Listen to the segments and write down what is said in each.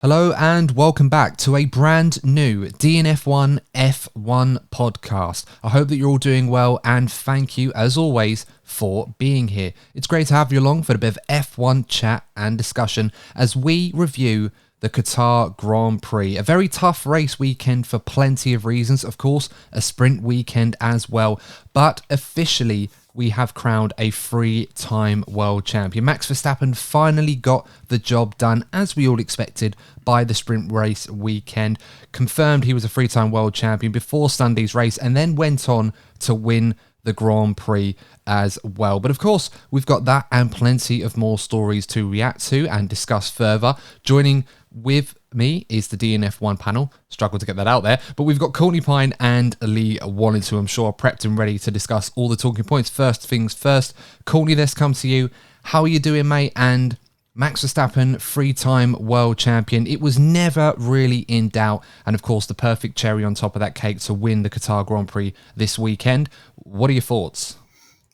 Hello and welcome back to a brand new DNF1 F1 podcast. I hope that you're all doing well and thank you as always for being here. It's great to have you along for a bit of F1 chat and discussion as we review the Qatar Grand Prix. A very tough race weekend for plenty of reasons. Of course, a sprint weekend as well, but officially we have crowned a three-time world champion. Max Verstappen finally got the job done, as we all expected, by the sprint race weekend. Confirmed he was a three-time world champion before Sunday's race, and then went on to win the Grand Prix as well. But of course, we've got that and plenty of more stories to react to and discuss further. Joining with me is the DNF1 panel. Struggled to get that out there. But we've got Courtney Pine and Lee Wallington, who I'm sure are prepped and ready to discuss all the talking points. First things first, Courtney, let's come to you. How are you doing, mate? And Max Verstappen, three-time world champion. It was never really in doubt. And of course, the perfect cherry on top of that cake to win the Qatar Grand Prix this weekend. What are your thoughts?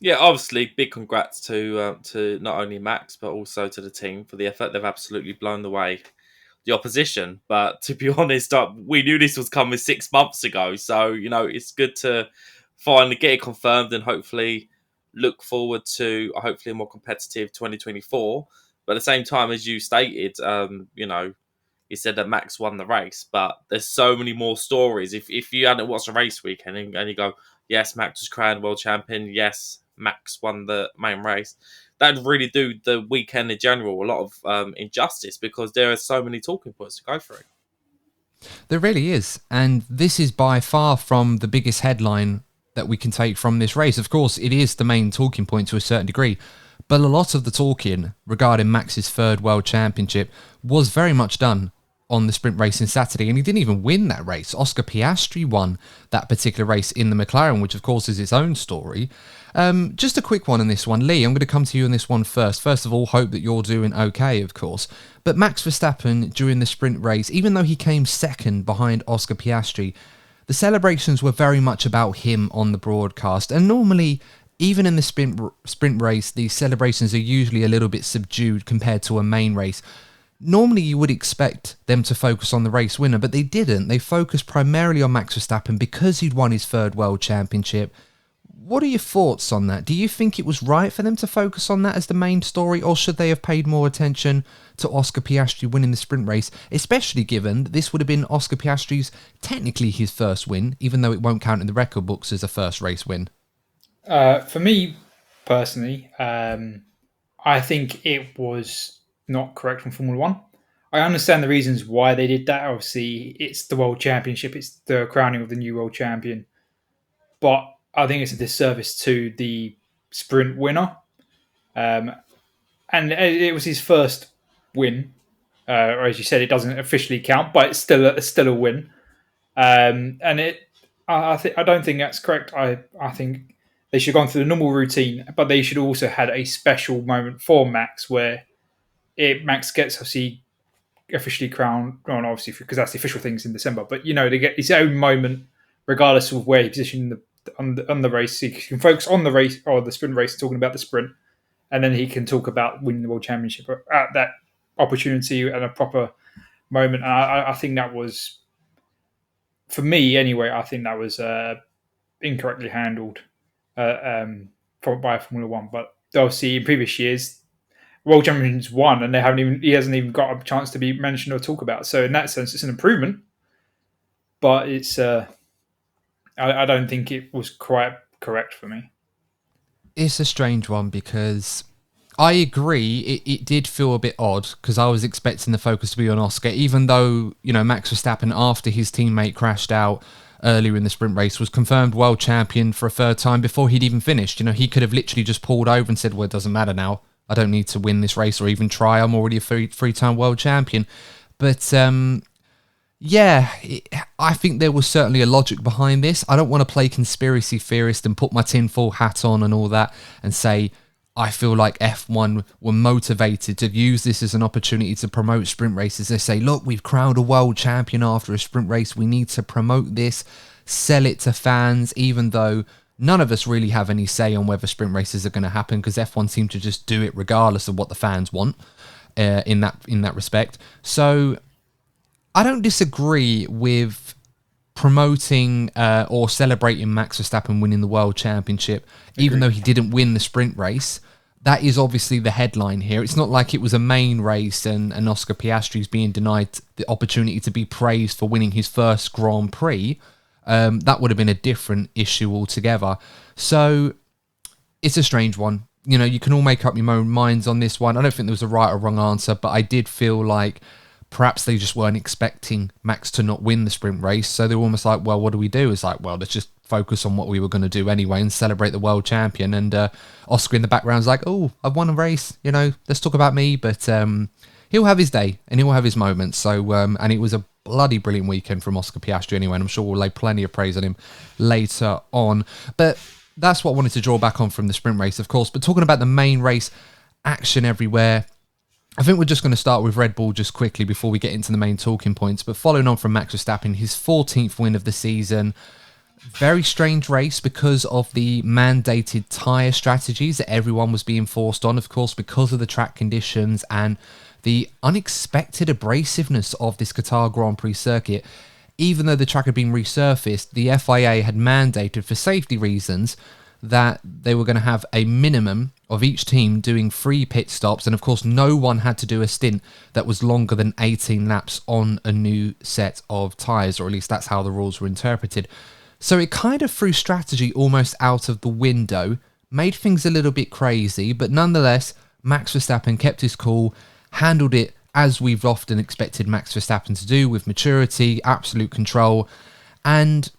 Yeah, obviously, big congrats to not only Max, but also to the team for the effort. They've absolutely blown away the opposition. But to be honest, we knew this was coming 6 months ago. So, it's good to finally get it confirmed and hopefully look forward to hopefully a more competitive 2024. But at the same time, as you stated, you said that Max won the race, but there's so many more stories. If you hadn't watched a race weekend and you go, yes, Max was crowned world champion, yes, Max won the main race, that'd really do the weekend in general a lot of injustice because there are so many talking points to go through. There really is, and this is by far from the biggest headline that we can take from this race. Of course, it is the main talking point to a certain degree, but a lot of the talking regarding Max's third world championship was very much done on the sprint race on Saturday, and he didn't even win that race. Oscar Piastri won that particular race in the McLaren, which of course is its own story. Just a quick one on this one. Lee, I'm going to come to you on this one first. First of all, hope that you're doing okay, of course. But Max Verstappen, during the sprint race, even though he came second behind Oscar Piastri, the celebrations were very much about him on the broadcast. And normally, even in the sprint race, these celebrations are usually a little bit subdued compared to a main race. Normally, you would expect them to focus on the race winner, but they didn't. They focused primarily on Max Verstappen because he'd won his third world championship. What are your thoughts on that? Do you think it was right for them to focus on that as the main story, or should they have paid more attention to Oscar Piastri winning the sprint race, especially given that this would have been Oscar Piastri's, technically his first win, even though it won't count in the record books as a first race win? For me, personally, I think it was not correct from Formula One. I understand the reasons why they did that. Obviously, it's the World Championship. It's the crowning of the new World Champion. But I think it's a disservice to the sprint winner. And it was his first win. Or as you said, it doesn't officially count, but it's still a win. I don't think that's correct. I think they should have gone through the normal routine, but they should also had a special moment for Max where Max gets officially crowned, well, obviously because that's the official things in December. But they get his own moment, regardless of where he positioned on the race. He can focus on the race or the sprint race, talking about the sprint, and then he can talk about winning the world championship at that opportunity and a proper moment. And I think that was, for me anyway, I think that was incorrectly handled by Formula One. But obviously, in previous years, world champions won, and he hasn't even got a chance to be mentioned or talk about. So in that sense, it's an improvement, but it's I don't think it was quite correct for me. It's a strange one because I agree. It did feel a bit odd because I was expecting the focus to be on Oscar, even though Max Verstappen, after his teammate crashed out earlier in the sprint race, was confirmed world champion for a third time before he'd even finished. He could have literally just pulled over and said, "Well, it doesn't matter now. I don't need to win this race or even try. I'm already a three-time world champion." But I think there was certainly a logic behind this. I don't want to play conspiracy theorist and put my tinfoil hat on and all that and say I feel like F1 were motivated to use this as an opportunity to promote sprint races. They say, look, we've crowned a world champion after a sprint race. We need to promote this, sell it to fans, even though none of us really have any say on whether sprint races are going to happen because F1 seem to just do it regardless of what the fans want in that respect. So I don't disagree with promoting or celebrating Max Verstappen winning the World Championship, even though he didn't win the sprint race. That is obviously the headline here. It's not like it was a main race and Oscar Piastri is being denied the opportunity to be praised for winning his first Grand Prix. That would have been a different issue altogether. So it's a strange one. You know, you can all make up your own minds on this one. I don't think there was a right or wrong answer, but I did feel like perhaps they just weren't expecting Max to not win the sprint race. So they were almost like, well, what do we do? It's like, well, let's just focus on what we were going to do anyway and celebrate the world champion. And Oscar in the background's like, oh, I've won a race. You know, let's talk about me. But he'll have his day and he'll have his moments. So, and it was a bloody brilliant weekend from Oscar Piastri anyway. And I'm sure we'll lay plenty of praise on him later on. But that's what I wanted to draw back on from the sprint race, of course. But talking about the main race, action everywhere. I think we're just going to start with Red Bull just quickly before we get into the main talking points. But following on from Max Verstappen, his 14th win of the season. Very strange race because of the mandated tyre strategies that everyone was being forced on, of course, because of the track conditions and the unexpected abrasiveness of this Qatar Grand Prix circuit. Even though the track had been resurfaced, the FIA had mandated for safety reasons that they were going to have a minimum of each team doing 3 pit stops. And of course, no one had to do a stint that was longer than 18 laps on a new set of tyres, or at least that's how the rules were interpreted. So it kind of threw strategy almost out of the window, made things a little bit crazy, but nonetheless, Max Verstappen kept his cool, handled it as we've often expected Max Verstappen to do, with maturity, absolute control. And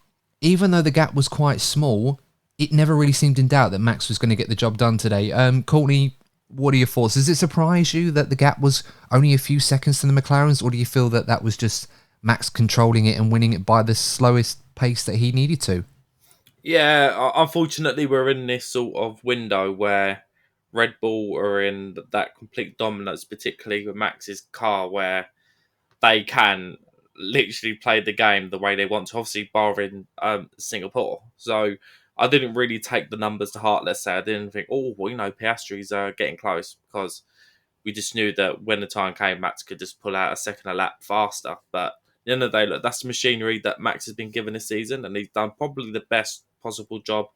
even though the gap was quite small, it never really seemed in doubt that Max was going to get the job done today. Courtney, what are your thoughts? Does it surprise you that the gap was only a few seconds to the McLarens, or do you feel that that was just Max controlling it and winning it by the slowest pace that he needed to? Yeah, unfortunately, we're in this sort of window where Red Bull are in that complete dominance, particularly with Max's car, where they can literally play the game the way they want to, obviously barring Singapore. So I didn't really take the numbers to heart, let's say. I didn't think, oh, well, you know, Piastri's getting close, because we just knew that when the time came, Max could just pull out a second a lap faster. But at the end of the day, look, that's the machinery that Max has been given this season, and he's done probably the best possible job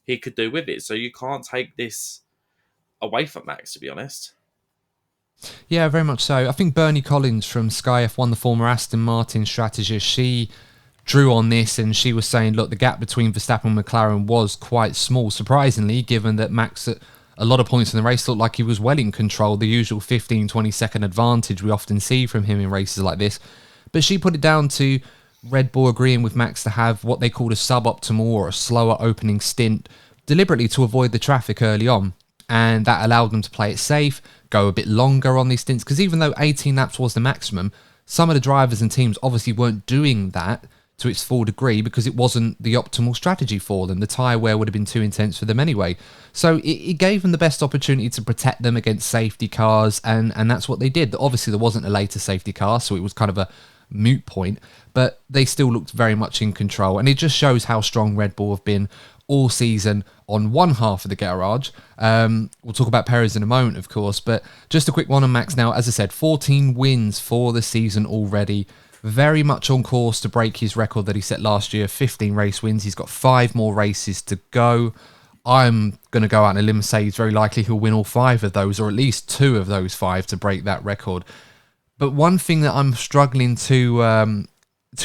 he could do with it. So you can't take this away from Max, to be honest. Yeah, very much so. I think Bernie Collins from Sky F1, the former Aston Martin strategist, she drew on this and she was saying, look, the gap between Verstappen and McLaren was quite small, surprisingly, given that Max at a lot of points in the race looked like he was well in control, the usual 15-20 second advantage we often see from him in races like this. But she put it down to Red Bull agreeing with Max to have what they called a suboptimal or a slower opening stint, deliberately to avoid the traffic early on. And that allowed them to play it safe, go a bit longer on these stints, because even though 18 laps was the maximum, some of the drivers and teams obviously weren't doing that to its full degree because it wasn't the optimal strategy for them. The tyre wear would have been too intense for them anyway. So it gave them the best opportunity to protect them against safety cars, and that's what they did. Obviously, there wasn't a later safety car, so it was kind of a moot point, but they still looked very much in control. And it just shows how strong Red Bull have been all season on one half of the garage. We'll talk about Perez in a moment, of course, but just a quick one on Max now. As I said, 14 wins for the season already. Very much on course to break his record that he set last year, 15 race wins. He's got 5 more races to go. I'm going to go out on a limb and say it's very likely he'll win all 5 of those, or at least 2 of those 5 to break that record. But one thing that I'm struggling to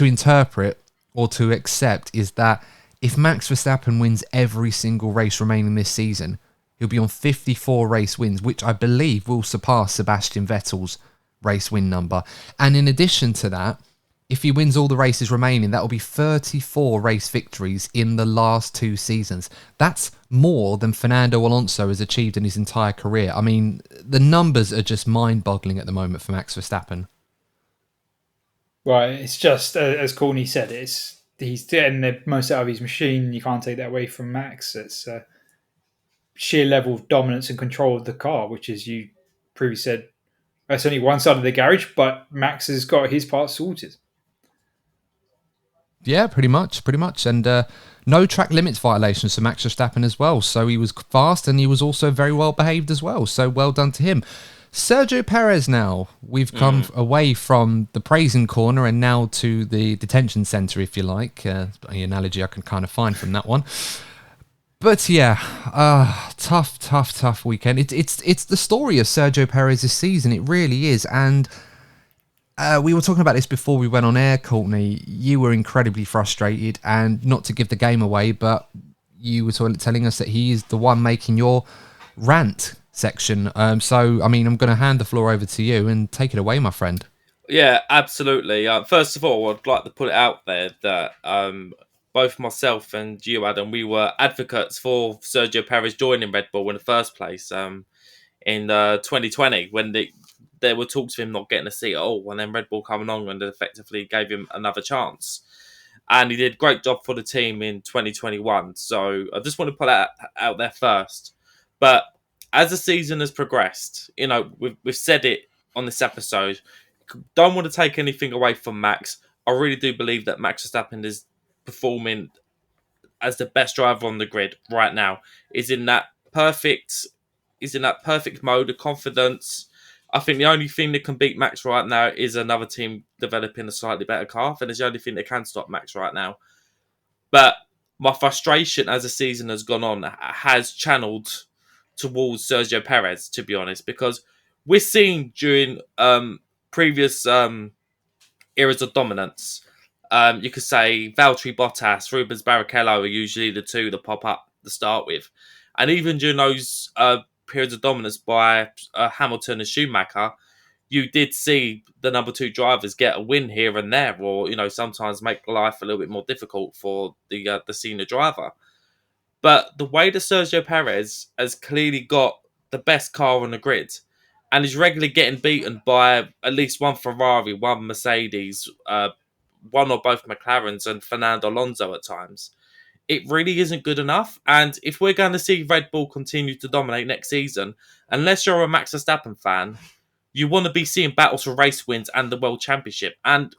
interpret or to accept is that if Max Verstappen wins every single race remaining this season, he'll be on 54 race wins, which I believe will surpass Sebastian Vettel's race win number. And in addition to that, if he wins all the races remaining, that will be 34 race victories in the last 2 seasons. That's more than Fernando Alonso has achieved in his entire career. I mean, the numbers are just mind-boggling at the moment for Max Verstappen. Right, it's just, as Courtney said, he's getting the most out of his machine. You can't take that away from Max. It's sheer level of dominance and control of the car, which, as you previously said, that's only one side of the garage, but Max has got his part sorted. Yeah, pretty much. And no track limits violations for Max Verstappen as well. So he was fast and he was also very well behaved as well. So well done to him. Sergio Perez now. We've come away from the praising corner and now to the detention centre, if you like. The analogy I can kind of find from that one. But yeah, tough weekend. It's the story of Sergio Perez this season. It really is. And we were talking about this before we went on air, Courtney. You were incredibly frustrated, and not to give the game away, but you were telling us that he is the one making your rant section. So, I mean, I'm going to hand the floor over to you and take it away, my friend. Yeah, absolutely. First of all, I'd like to put it out there that both myself and you, Adam, we were advocates for Sergio Perez joining Red Bull in the first place in 2020 when there were talks of him not getting a seat at all, and then Red Bull coming on and effectively gave him another chance. And he did a great job for the team in 2021. So I just want to put that out there first. But as the season has progressed, you know, we've said it on this episode, don't want to take anything away from Max. I really do believe that Max Verstappen is performing as the best driver on the grid right now. Is in that perfect mode of confidence. I think the only thing that can beat Max right now is another team developing a slightly better car, and it's the only thing that can stop Max right now. But my frustration as the season has gone on has channeled towards Sergio Perez, to be honest, because we're seeing during previous eras of dominance, you could say Valtteri Bottas, Rubens Barrichello are usually the two that pop up to start with. And even during those periods of dominance by Hamilton and Schumacher, you did see the number two drivers get a win here and there, or, you know, sometimes make life a little bit more difficult for the senior driver. But the way that Sergio Perez has clearly got the best car on the grid and is regularly getting beaten by at least one Ferrari, one Mercedes, one or both McLarens, and Fernando Alonso at times, it really isn't good enough. And if we're going to see Red Bull continue to dominate next season, unless you're a Max Verstappen fan, you want to be seeing battles for race wins and the World Championship. And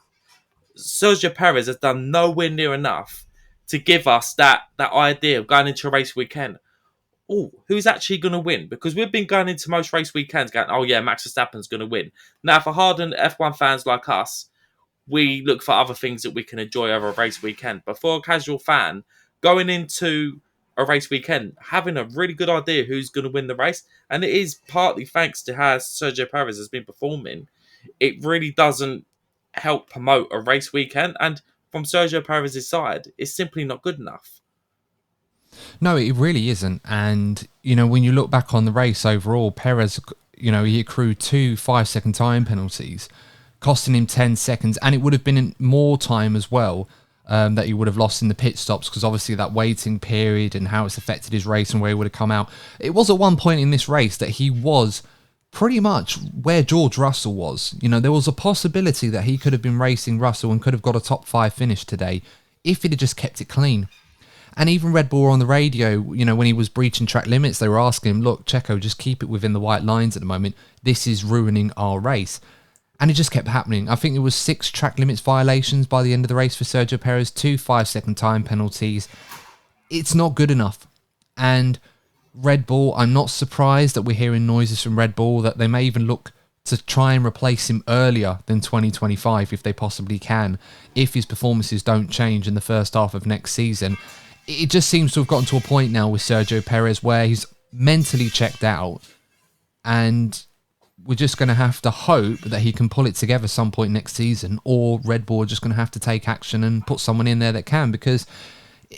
Sergio Perez has done nowhere near enough to give us that idea of going into a race weekend. Oh, who's actually going to win? Because we've been going into most race weekends going, oh yeah, Max Verstappen's going to win. Now, for hardened F1 fans like us, we look for other things that we can enjoy over a race weekend. But for a casual fan, going into a race weekend, having a really good idea who's going to win the race, and it is partly thanks to how Sergio Perez has been performing, it really doesn't help promote a race weekend. And from Sergio Perez's side, it's simply not good enough. No, it really isn't. And, you know, when you look back on the race overall, Perez, you know, he accrued 2 5-second time penalties, costing him 10 seconds. And it would have been more time as well that he would have lost in the pit stops, because obviously that waiting period and how it's affected his race and where he would have come out. It was at one point in this race that he was pretty much where George Russell was. You know, there was a possibility that he could have been racing Russell and could have got a top 5 finish today if he'd have just kept it clean. And even Red Bull on the radio, you know, when he was breaching track limits, they were asking him, look, Checo, just keep it within the white lines at the moment. This is ruining our race. And it just kept happening. I think it was 6 track limits violations by the end of the race for Sergio Perez, 2 5-second time penalties. It's not good enough. And Red Bull, I'm not surprised that we're hearing noises from Red Bull that they may even look to try and replace him earlier than 2025 if they possibly can, if his performances don't change in the first half of next season. It just seems to have gotten to a point now with Sergio Perez where he's mentally checked out, and we're just going to have to hope that he can pull it together some point next season, or Red Bull are just going to have to take action and put someone in there that can, because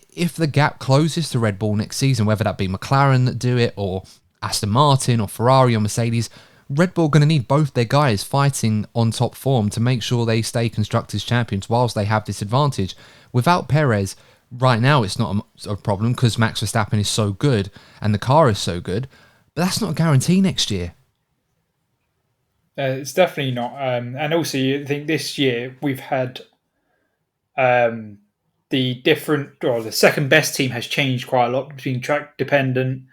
if the gap closes to Red Bull next season, whether that be McLaren that do it, or Aston Martin, or Ferrari, or Mercedes, Red Bull are going to need both their guys fighting on top form to make sure they stay Constructors' champions whilst they have this advantage. Without Perez, right now it's not a problem because Max Verstappen is so good and the car is so good, but that's not a guarantee next year. It's definitely not. And also, I think this year we've had the second best team has changed quite a lot between track dependent,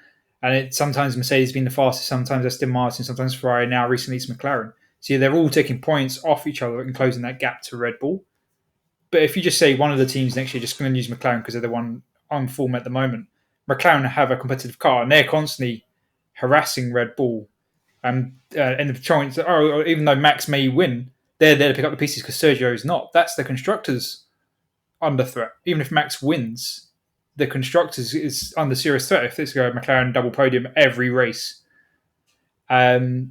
and sometimes Mercedes has been the fastest, sometimes Aston Martin, sometimes Ferrari, now recently it's McLaren. So they're all taking points off each other and closing that gap to Red Bull. But if you just say one of the teams next year just going to use McLaren because they're the one on form at the moment, McLaren have a competitive car and they're constantly harassing Red Bull And the chance, even though Max may win, they're there to pick up the pieces because Sergio's not. That's the constructors under threat. Even if Max wins, the constructors is under serious threat if it's a McLaren double podium every race. So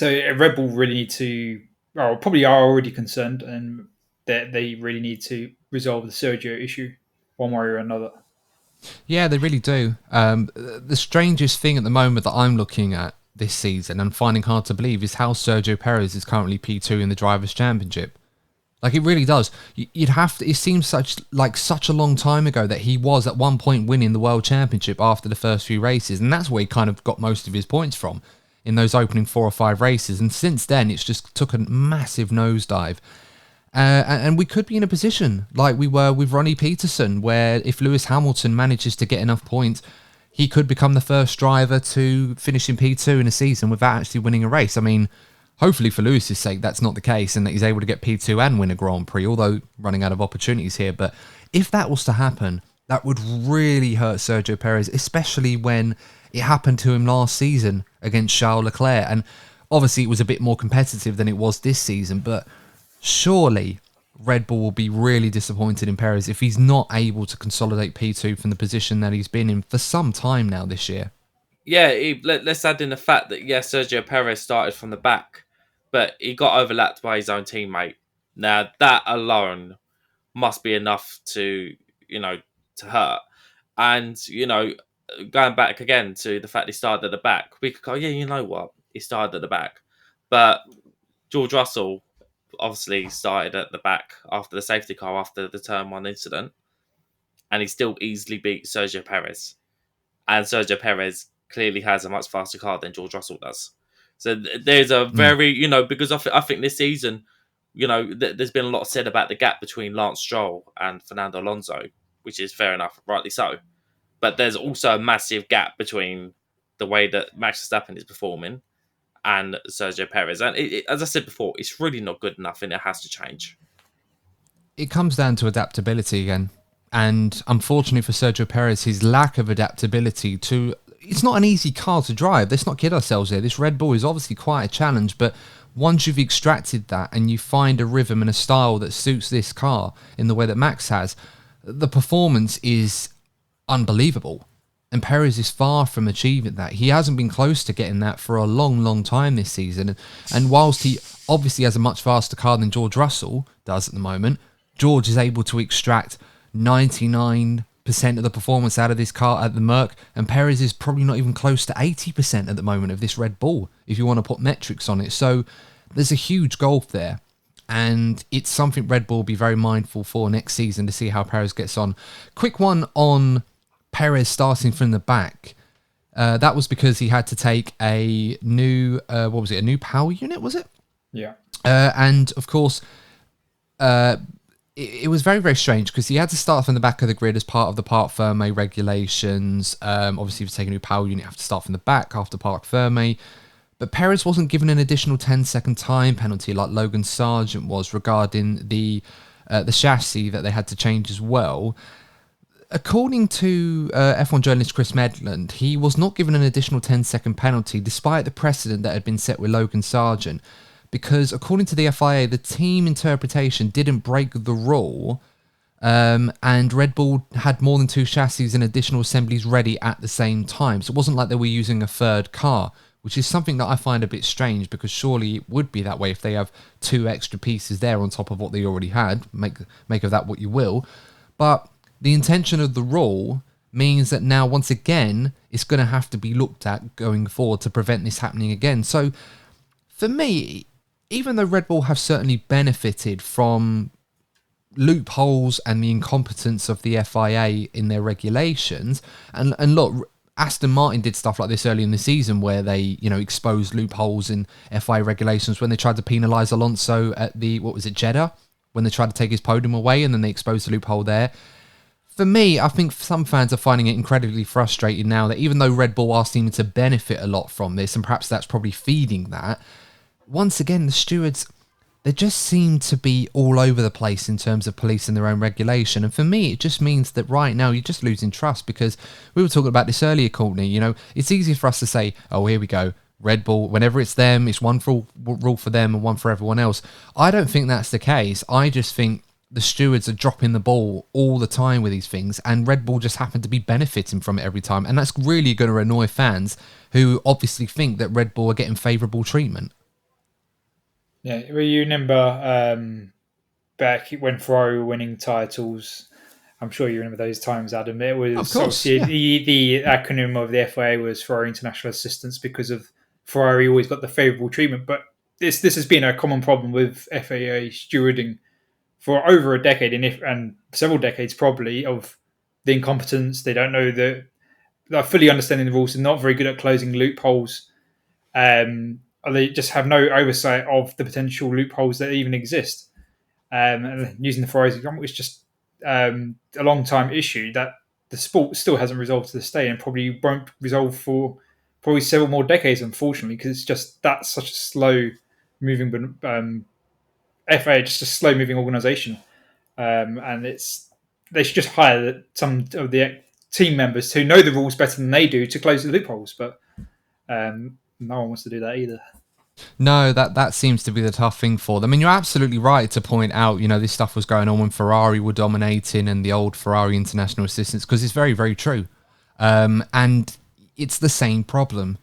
Red Bull really need to, probably are already concerned, and they really need to resolve the Sergio issue one way or another. Yeah, they really do. The strangest thing at the moment that I'm looking at this season and finding hard to believe is how Sergio Perez is currently P2 in the Drivers' Championship. Like, it really does. You'd have to. It seems such a long time ago that he was at one point winning the World Championship after the first few races, and that's where he kind of got most of his points from, in those opening 4 or 5 races. And since then, it's just took a massive nosedive. And we could be in a position like we were with Ronnie Peterson, where if Lewis Hamilton manages to get enough points, he could become the first driver to finish in P2 in a season without actually winning a race. I mean, hopefully for Lewis's sake, that's not the case and that he's able to get P2 and win a Grand Prix, although running out of opportunities here. But if that was to happen, that would really hurt Sergio Perez, especially when it happened to him last season against Charles Leclerc. And obviously it was a bit more competitive than it was this season, but surely Red Bull will be really disappointed in Perez if he's not able to consolidate P2 from the position that he's been in for some time now this year. Yeah, let's add in the fact that, Sergio Perez started from the back, but he got overlapped by his own teammate. Now, that alone must be enough to hurt. And, going back again to the fact he started at the back, we could go, you know what? He started at the back. But George Russell obviously started at the back after the safety car, after the Turn 1 incident, and he still easily beat Sergio Perez. And Sergio Perez clearly has a much faster car than George Russell does. So there's a very, because I think this season, there's been a lot said about the gap between Lance Stroll and Fernando Alonso, which is fair enough, rightly so. But there's also a massive gap between the way that Max Verstappen is performing and Sergio Perez. And as I said before, it's really not good enough and it has to change. It comes down to adaptability again. And unfortunately for Sergio Perez, his lack of adaptability to... It's not an easy car to drive. Let's not kid ourselves here. This Red Bull is obviously quite a challenge, but once you've extracted that and you find a rhythm and a style that suits this car in the way that Max has, the performance is unbelievable. And Perez is far from achieving that. He hasn't been close to getting that for a long, long time this season. And whilst he obviously has a much faster car than George Russell does at the moment, George is able to extract 99% of the performance out of this car at the Merc, and Perez is probably not even close to 80% at the moment of this Red Bull, if you want to put metrics on it. So there's a huge gulf there, and it's something Red Bull will be very mindful for next season to see how Perez gets on. Quick one on Perez starting from the back. That was because he had to take a new, a new power unit, was it? Yeah. And of course, it was very, very strange because he had to start from the back of the grid as part of the Parc Fermé regulations. Obviously, if you take a new power unit, you have to start from the back after Parc Fermé. But Perez wasn't given an additional 10-second time penalty like Logan Sargent was regarding the chassis that they had to change as well. According to F1 journalist Chris Medland, he was not given an additional 10-second penalty despite the precedent that had been set with Logan Sargent, because according to the FIA, the team interpretation didn't break the rule, and Red Bull had more than 2 chassis and additional assemblies ready at the same time. So it wasn't like they were using a third car, which is something that I find a bit strange, because surely it would be that way if they have 2 extra pieces there on top of what they already had. Make of that what you will. But the intention of the rule means that now, once again, it's going to have to be looked at going forward to prevent this happening again. So for me, even though Red Bull have certainly benefited from loopholes and the incompetence of the FIA in their regulations, and look, Aston Martin did stuff like this early in the season where they, exposed loopholes in FIA regulations when they tried to penalise Alonso at Jeddah, when they tried to take his podium away, and then they exposed the loophole there. For me, I think some fans are finding it incredibly frustrating now that even though Red Bull are seeming to benefit a lot from this, and perhaps that's probably feeding that, once again, the stewards, they just seem to be all over the place in terms of policing their own regulation. And for me, it just means that right now you're just losing trust, because we were talking about this earlier, Courtney. It's easy for us to say, oh, here we go. Red Bull, whenever it's them, it's one rule for them and one for everyone else. I don't think that's the case. I just think the stewards are dropping the ball all the time with these things, and Red Bull just happen to be benefiting from it every time. And that's really going to annoy fans who obviously think that Red Bull are getting favourable treatment. Yeah, well, you remember back when Ferrari were winning titles. I'm sure you remember those times, Adam. It was Of course, the acronym of the FIA was Ferrari International Assistance, because of Ferrari always got the favourable treatment. But this has been a common problem with FIA stewarding for over a decade and several decades probably, of the incompetence. They don't know they're fully understanding the rules. They're not very good at closing loopholes. Or they just have no oversight of the potential loopholes that even exist. And using the Ferrari example, it's just a long time issue that the sport still hasn't resolved to this day, and probably won't resolve for probably several more decades, unfortunately, because it's just that's such a slow moving FA, just a slow moving organisation, and they should just hire some of the team members who know the rules better than they do to close the loopholes, but no one wants to do that either. No, that seems to be the tough thing for them. And you're absolutely right to point out, this stuff was going on when Ferrari were dominating and the old Ferrari International Assistance, because it's very, very true. And it's the same problem.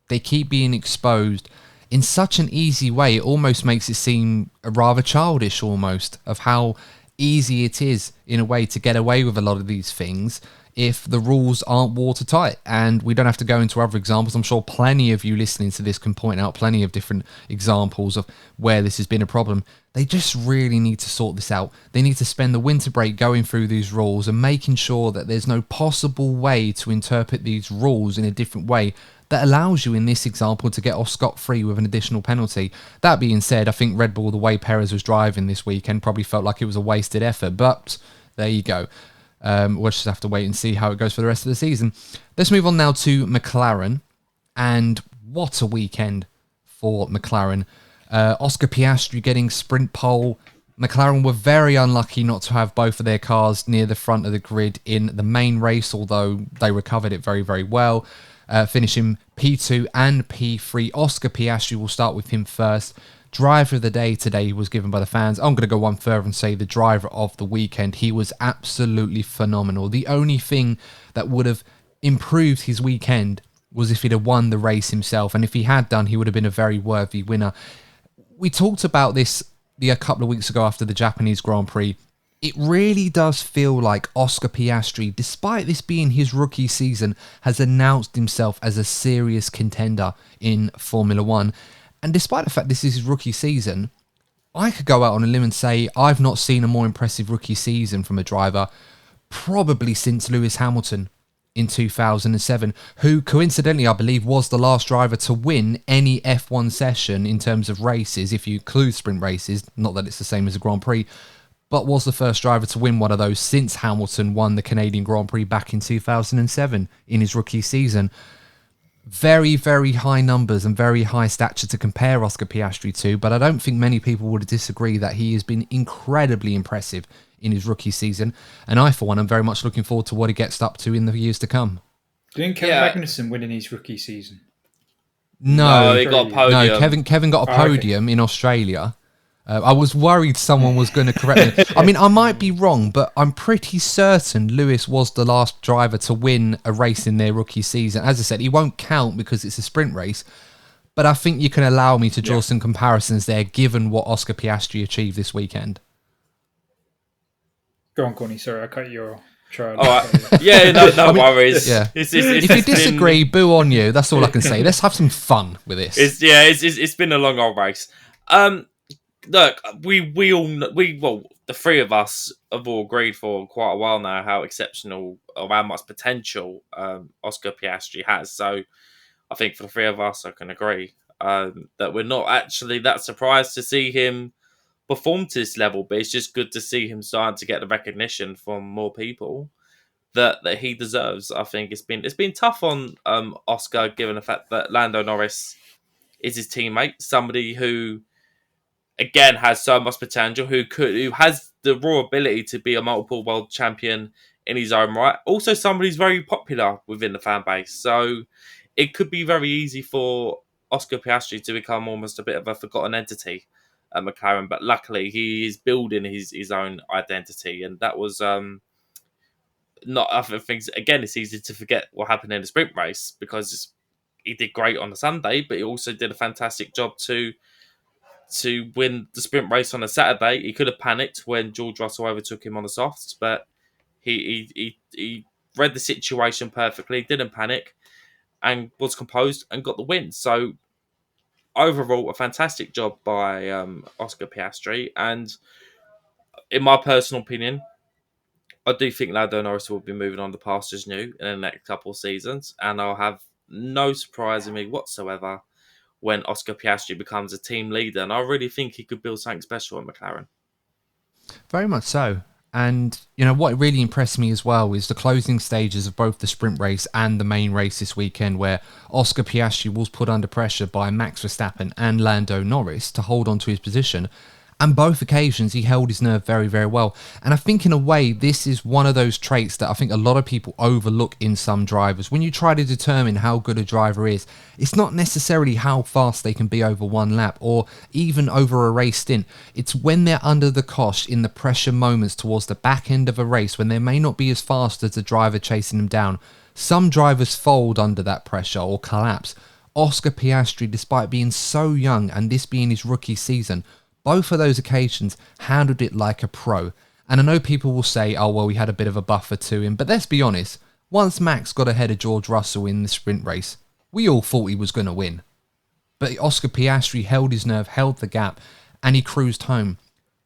They keep being exposed in such an easy way. It almost makes it seem rather childish, almost, of how easy it is, in a way, to get away with a lot of these things if the rules aren't watertight. And we don't have to go into other examples. I'm sure plenty of you listening to this can point out plenty of different examples of where this has been a problem. They just really need to sort this out. They need to spend the winter break going through these rules and making sure that there's no possible way to interpret these rules in a different way that allows you, in this example, to get off scot-free with an additional penalty. That being said, I think Red Bull, the way Perez was driving this weekend, probably felt like it was a wasted effort, but there you go. We'll just have to wait and see how it goes for the rest of the season. Let's move on now to McLaren, and what a weekend for McLaren. Oscar Piastri getting sprint pole. McLaren were very unlucky not to have both of their cars near the front of the grid in the main race, although they recovered it very, very well. Finishing P2 and P3. Oscar Piastri, will start with him first. Driver of the day today was given by the fans. I'm going to go one further and say the driver of the weekend. He was absolutely phenomenal. The only thing that would have improved his weekend was if he'd have won the race himself. And if he had done, he would have been a very worthy winner. We talked about this a couple of weeks ago after the Japanese Grand Prix. It really does feel like Oscar Piastri, despite this being his rookie season, has announced himself as a serious contender in Formula One. And despite the fact this is his rookie season, I could go out on a limb and say I've not seen a more impressive rookie season from a driver probably since Lewis Hamilton in 2007, who coincidentally, I believe, was the last driver to win any F1 session in terms of races, if you include sprint races, not that it's the same as a Grand Prix, but was the first driver to win one of those since Hamilton won the Canadian Grand Prix back in 2007 in his rookie season. Very, very high numbers and very high stature to compare Oscar Piastri to, but I don't think many people would disagree that he has been incredibly impressive in his rookie season. And I, for one, am very much looking forward to what he gets up to in the years to come. Didn't Kevin Magnussen win in his rookie season? No, he got a podium. No, Kevin got a podium in Australia. I was worried someone was going to correct me. I mean, I might be wrong, but I'm pretty certain Lewis was the last driver to win a race in their rookie season. As I said, he won't count because it's a sprint race, but I think you can allow me to draw some comparisons there, given what Oscar Piastri achieved this weekend. Go on, Courtney. Sorry, I cut your trial. All right. Yeah, no worries. Yeah. If you disagree, boo on you. That's all I can say. Let's have some fun with this. It's been a long old race. Look, the three of us have all agreed for quite a while now how exceptional or how much potential Oscar Piastri has. So I think for the three of us, I can agree that we're not actually that surprised to see him perform to this level, but it's just good to see him starting to get the recognition from more people that he deserves. I think it's been tough on Oscar, given the fact that Lando Norris is his teammate, somebody who again has so much potential, who has the raw ability to be a multiple world champion in his own right. Also, somebody who's very popular within the fan base. So it could be very easy for Oscar Piastri to become almost a bit of a forgotten entity at McLaren. But luckily, he is building his own identity, and that was not other things. Again, it's easy to forget what happened in the sprint race because he did great on the Sunday, but he also did a fantastic job to win the sprint race on a Saturday. He could have panicked when George Russell overtook him on the softs, but he read the situation perfectly, didn't panic, and was composed and got the win. So overall, a fantastic job by Oscar Piastri. And in my personal opinion, I do think Lando Norris will be moving on to pastures new in the next couple of seasons, and I'll have no surprise in me whatsoever when Oscar Piastri becomes a team leader. And I really think he could build something special at McLaren. Very much so. And, what really impressed me as well is the closing stages of both the sprint race and the main race this weekend, where Oscar Piastri was put under pressure by Max Verstappen and Lando Norris to hold on to his position. And both occasions, he held his nerve very, very well. And I think in a way, this is one of those traits that I think a lot of people overlook in some drivers. When you try to determine how good a driver is, it's not necessarily how fast they can be over one lap or even over a race stint. It's when they're under the cosh in the pressure moments towards the back end of a race when they may not be as fast as the driver chasing them down. Some drivers fold under that pressure or collapse. Oscar Piastri, despite being so young and this being his rookie season, both of those occasions handled it like a pro. And I know people will say, oh, well, we had a bit of a buffer to him. But let's be honest, once Max got ahead of George Russell in the sprint race, we all thought he was going to win. But Oscar Piastri held his nerve, held the gap, and he cruised home.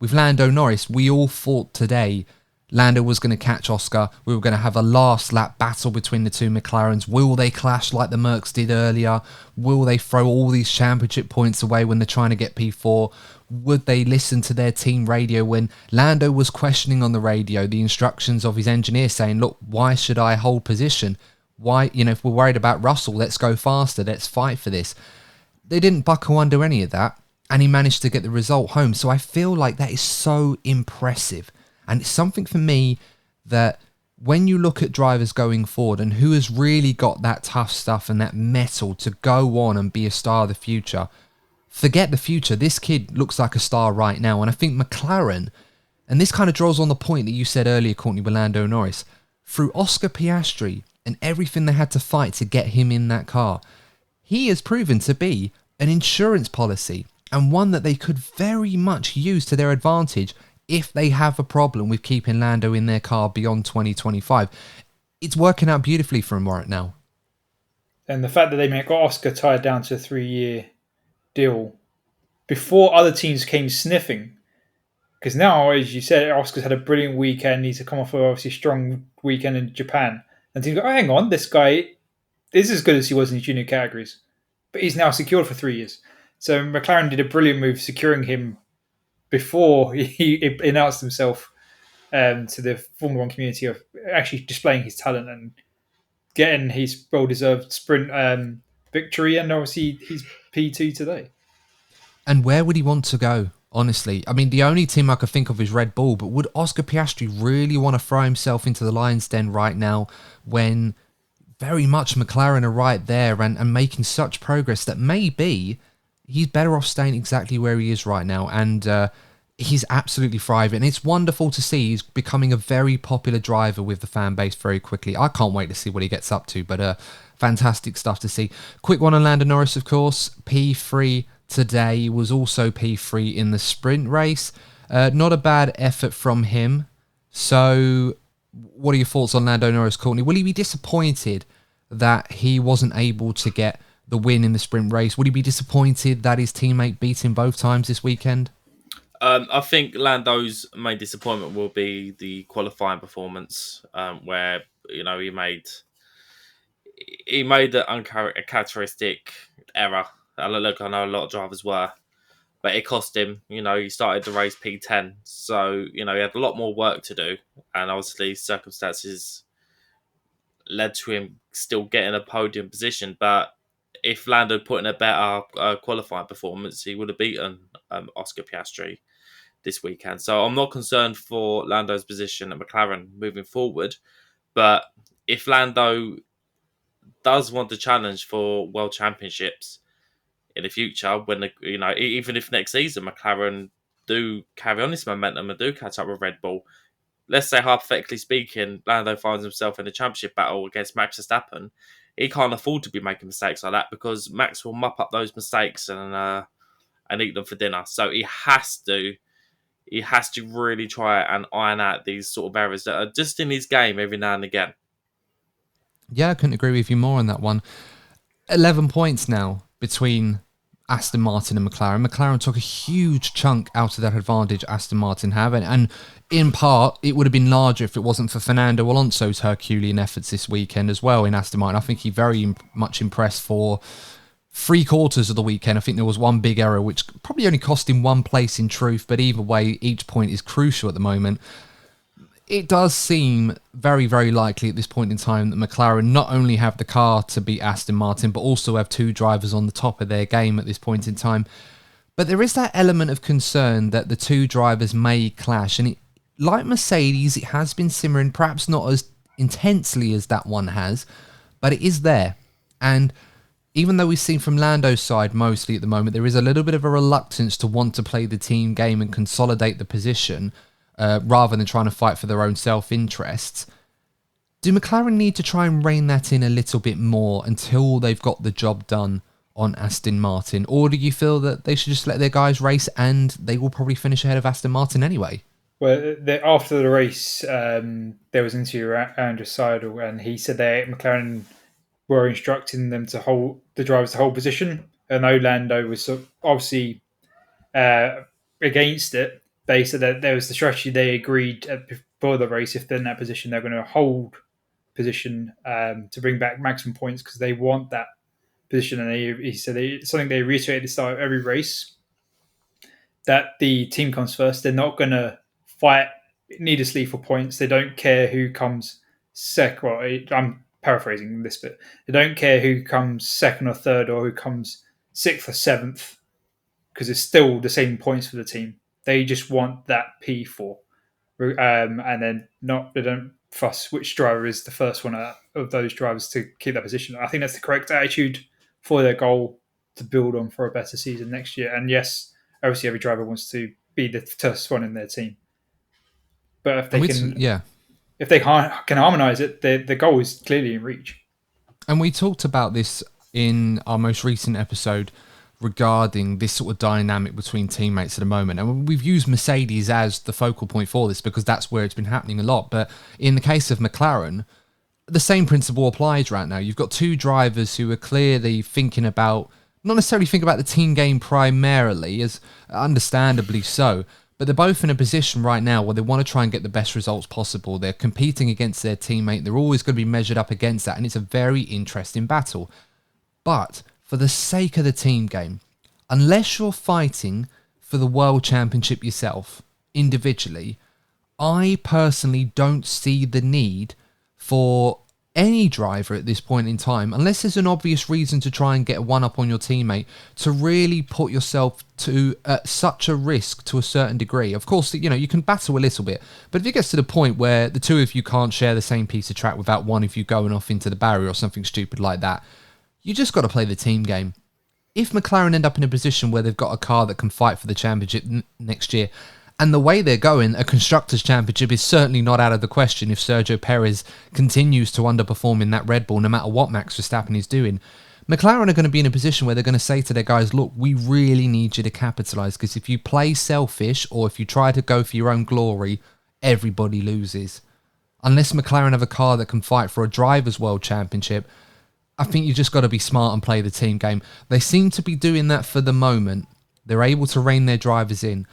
With Lando Norris, we all thought today Lando was going to catch Oscar. We were going to have a last lap battle between the two McLarens. Will they clash like the Mercs did earlier? Will they throw all these championship points away when they're trying to get P4? Would they listen to their team radio when Lando was questioning on the radio the instructions of his engineer saying, look, why should I hold position? Why, if we're worried about Russell, let's go faster. Let's fight for this. They didn't buckle under any of that, and he managed to get the result home. So I feel like that is so impressive. And it's something for me that when you look at drivers going forward and who has really got that tough stuff and that mettle to go on and be a star of the future, forget the future. This kid looks like a star right now. And I think McLaren, and this kind of draws on the point that you said earlier, Courtney, with Lando Norris, through Oscar Piastri and everything they had to fight to get him in that car, he has proven to be an insurance policy and one that they could very much use to their advantage if they have a problem with keeping Lando in their car beyond 2025. It's working out beautifully for him right now. And the fact that they got Oscar tied down to a 3-year deal before other teams came sniffing. Because now, as you said, Oscar's had a brilliant weekend. He's come off a obviously strong weekend in Japan. And teams go, oh, hang on, this guy is as good as he was in his junior categories. But he's now secured for 3 years. So McLaren did a brilliant move securing him before he announced himself to the Formula One community of actually displaying his talent and getting his well-deserved sprint victory, and obviously his P2 today. And where would he want to go, honestly? I mean, the only team I could think of is Red Bull, but would Oscar Piastri really want to throw himself into the lion's den right now when very much McLaren are right there and making such progress that maybe he's better off staying exactly where he is right now, and he's absolutely thriving. It's wonderful to see he's becoming a very popular driver with the fan base very quickly. I can't wait to see what he gets up to, but fantastic stuff to see. Quick one on Lando Norris, of course. P3 today. He was also P3 in the sprint race. Not a bad effort from him. So what are your thoughts on Lando Norris, Courtney? Will he be disappointed that he wasn't able to get the win in the sprint race? Would he be disappointed that his teammate beat him both times this weekend? I think Lando's main disappointment will be the qualifying performance, where he made the uncharacteristic error. Look, I know a lot of drivers were, but it cost him. He started the race P10, so he had a lot more work to do, and obviously circumstances led to him still getting a podium position. But if Lando put in a better qualifying performance, he would have beaten Oscar Piastri this weekend. So I'm not concerned for Lando's position at McLaren moving forward. But if Lando does want to challenge for World Championships, in the future when even if next season McLaren do carry on this momentum and do catch up with Red Bull. Let's say, hypothetically speaking, Lando finds himself in a championship battle against Max Verstappen. He can't afford to be making mistakes like that because Max will mop up those mistakes and eat them for dinner. So he has to really try and iron out these sort of errors that are just in his game every now and again. Yeah, I couldn't agree with you more on that one. 11 points now between Aston Martin and McLaren. McLaren took a huge chunk out of that advantage Aston Martin have, and in part, it would have been larger if it wasn't for Fernando Alonso's Herculean efforts this weekend as well in Aston Martin. I think he very much impressed for 3/4 of the weekend. I think there was one big error which probably only cost him one place in truth, but either way, each point is crucial at the moment. It does seem very, very likely at this point in time that McLaren not only have the car to beat Aston Martin, but also have two drivers on the top of their game at this point in time. But there is that element of concern that the two drivers may clash. And like Mercedes, it has been simmering, perhaps not as intensely as that one has, but it is there. And even though we've seen from Lando's side mostly at the moment, there is a little bit of a reluctance to want to play the team game and consolidate the position, rather than trying to fight for their own self-interests. Do McLaren need to try and rein that in a little bit more until they've got the job done on Aston Martin? Or do you feel that they should just let their guys race and they will probably finish ahead of Aston Martin anyway? Well, after the race, there was an interview with Andrew Seidel, and he said that McLaren were instructing them to hold the drivers to hold position. And though Lando was obviously against it, they said that there was the strategy they agreed before the race. If they're in that position, they're going to hold position to bring back maximum points because they want that position. And he said it's something they reiterate at the start of every race, that the team comes first. They're not going to fight needlessly for points. They don't care who comes second. Well, I'm paraphrasing this bit. They don't care who comes second or third or who comes 6th or 7th because it's still the same points for the team. They just want that P4, and then they don't fuss which driver is the first one of those drivers to keep that position. I think that's the correct attitude for their goal to build on for a better season next year. And yes, obviously every driver wants to be the first one in their team, but if they can harmonise it, the goal is clearly in reach. And we talked about this in our most recent episode regarding this sort of dynamic between teammates at the moment. And we've used Mercedes as the focal point for this because that's where it's been happening a lot. But in the case of McLaren, the same principle applies right now. You've got two drivers who are clearly thinking about, not necessarily think about the team game primarily, as understandably so, but they're both in a position right now where they want to try and get the best results possible. They're competing against their teammate. They're always going to be measured up against that. And it's a very interesting battle. But for the sake of the team game, unless you're fighting for the World Championship yourself, individually, I personally don't see the need for any driver at this point in time, unless there's an obvious reason to try and get one up on your teammate, to really put yourself to such a risk to a certain degree. Of course, you can battle a little bit, but if it gets to the point where the two of you can't share the same piece of track without one of you going off into the barrier or something stupid like that, you just got to play the team game. If McLaren end up in a position where they've got a car that can fight for the championship next year, and the way they're going, a Constructors' Championship is certainly not out of the question if Sergio Perez continues to underperform in that Red Bull, no matter what Max Verstappen is doing. McLaren are going to be in a position where they're going to say to their guys, look, we really need you to capitalise, because if you play selfish or if you try to go for your own glory, everybody loses. Unless McLaren have a car that can fight for a Drivers' World Championship, I think you just got to be smart and play the team game. They seem to be doing that for the moment. They're able to rein their drivers in.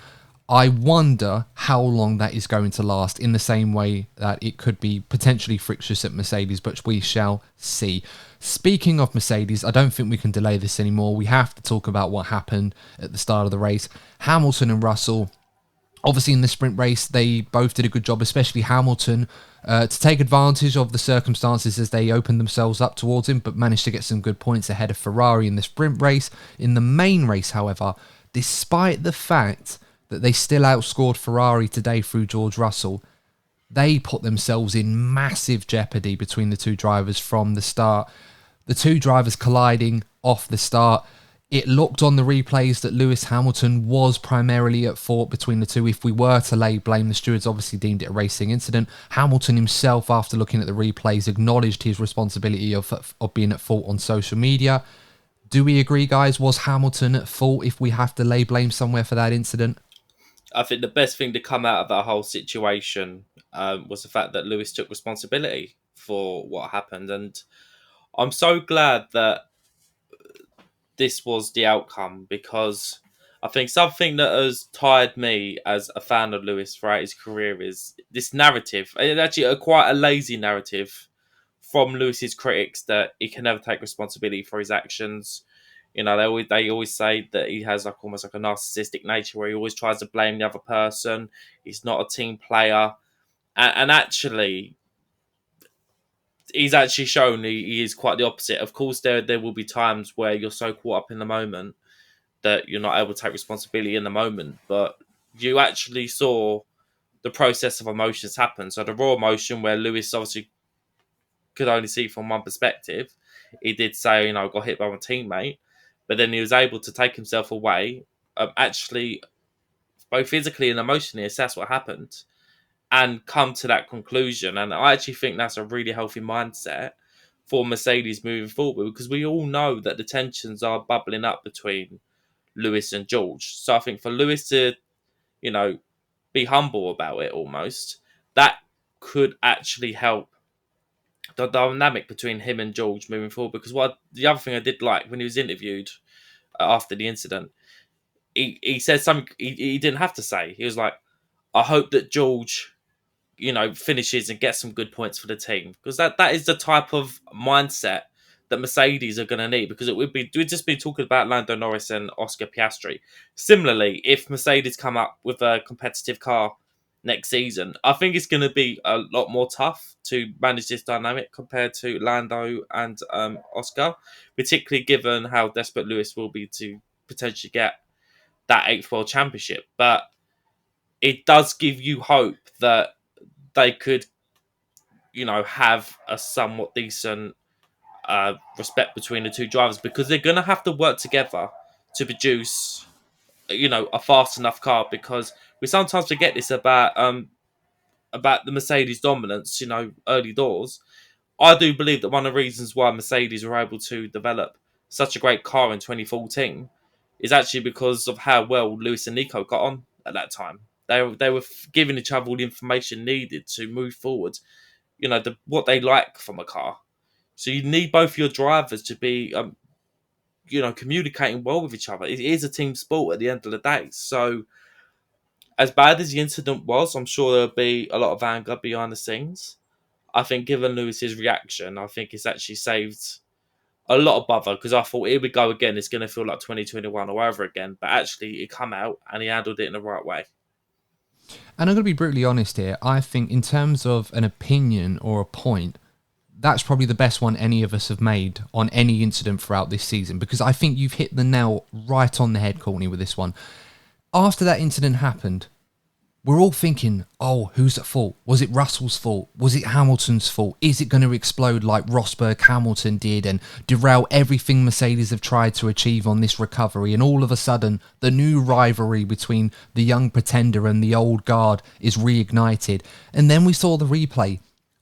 I wonder how long that is going to last, in the same way that it could be potentially frictious at Mercedes, but we shall see. Speaking of Mercedes, I don't think we can delay this anymore. We have to talk about what happened at the start of the race. Hamilton and Russell, obviously in the sprint race, they both did a good job, especially Hamilton, to take advantage of the circumstances as they opened themselves up towards him, but managed to get some good points ahead of Ferrari in the sprint race. In the main race, however, despite the fact that they still outscored Ferrari today through George Russell, they put themselves in massive jeopardy between the two drivers from the start. The two drivers colliding off the start. It looked on the replays that Lewis Hamilton was primarily at fault between the two. If we were to lay blame, the stewards obviously deemed it a racing incident. Hamilton himself, after looking at the replays, acknowledged his responsibility of being at fault on social media. Do we agree, guys? Was Hamilton at fault if we have to lay blame somewhere for that incident? I think the best thing to come out of that whole situation was the fact that Lewis took responsibility for what happened. And I'm so glad that this was the outcome, because I think something that has tired me as a fan of Lewis throughout his career is this narrative. It's actually quite a lazy narrative from Lewis's critics that he can never take responsibility for his actions. You know, they always say that he has like almost like a narcissistic nature where he always tries to blame the other person. He's not a team player, and actually, he's actually shown he is quite the opposite. Of course, there will be times where you're so caught up in the moment that you're not able to take responsibility in the moment, but you actually saw the process of emotions happen. So the raw emotion, where Lewis obviously could only see from one perspective, he did say, you know, got hit by my teammate, but then he was able to take himself away, actually, both physically and emotionally assess what happened and come to that conclusion. And I actually think that's a really healthy mindset for Mercedes moving forward, because we all know that the tensions are bubbling up between Lewis and George. So I think for Lewis to, you know, be humble about it almost, that could actually help the dynamic between him and George moving forward. Because the other thing I did like when he was interviewed after the incident, he said something he didn't have to say. He was like, I hope that George, you know, finishes and gets some good points for the team, because that is the type of mindset that Mercedes are going to need, because we've just been talking about Lando Norris and Oscar Piastri. Similarly, if Mercedes come up with a competitive car next season, I think it's going to be a lot more tough to manage this dynamic compared to Lando and Oscar, particularly given how desperate Lewis will be to potentially get that 8th World Championship. But it does give you hope that they could, you know, have a somewhat decent respect between the two drivers, because they're going to have to work together to produce, you know, a fast enough car. Because we sometimes forget this about the Mercedes dominance, you know, early doors. I do believe that one of the reasons why Mercedes were able to develop such a great car in 2014 is actually because of how well Lewis and Nico got on at that time. They were giving each other all the information needed to move forward, you know, what they like from a car. So you need both your drivers to be, you know, communicating well with each other. It is a team sport at the end of the day. So as bad as the incident was, I'm sure there'll be a lot of anger behind the scenes. I think given Lewis's reaction, I think it's actually saved a lot of bother, because I thought, here we go again, it's going to feel like 2021 all over again. But actually, it come out and he handled it in the right way. And I'm going to be brutally honest here. I think in terms of an opinion or a point, that's probably the best one any of us have made on any incident throughout this season, because I think you've hit the nail right on the head, Courtney, with this one. After that incident happened, we're all thinking, oh, who's at fault? Was it Russell's fault? Was it Hamilton's fault? Is it going to explode like Rosberg Hamilton did and derail everything Mercedes have tried to achieve on this recovery? And all of a sudden, the new rivalry between the young pretender and the old guard is reignited. And then we saw the replay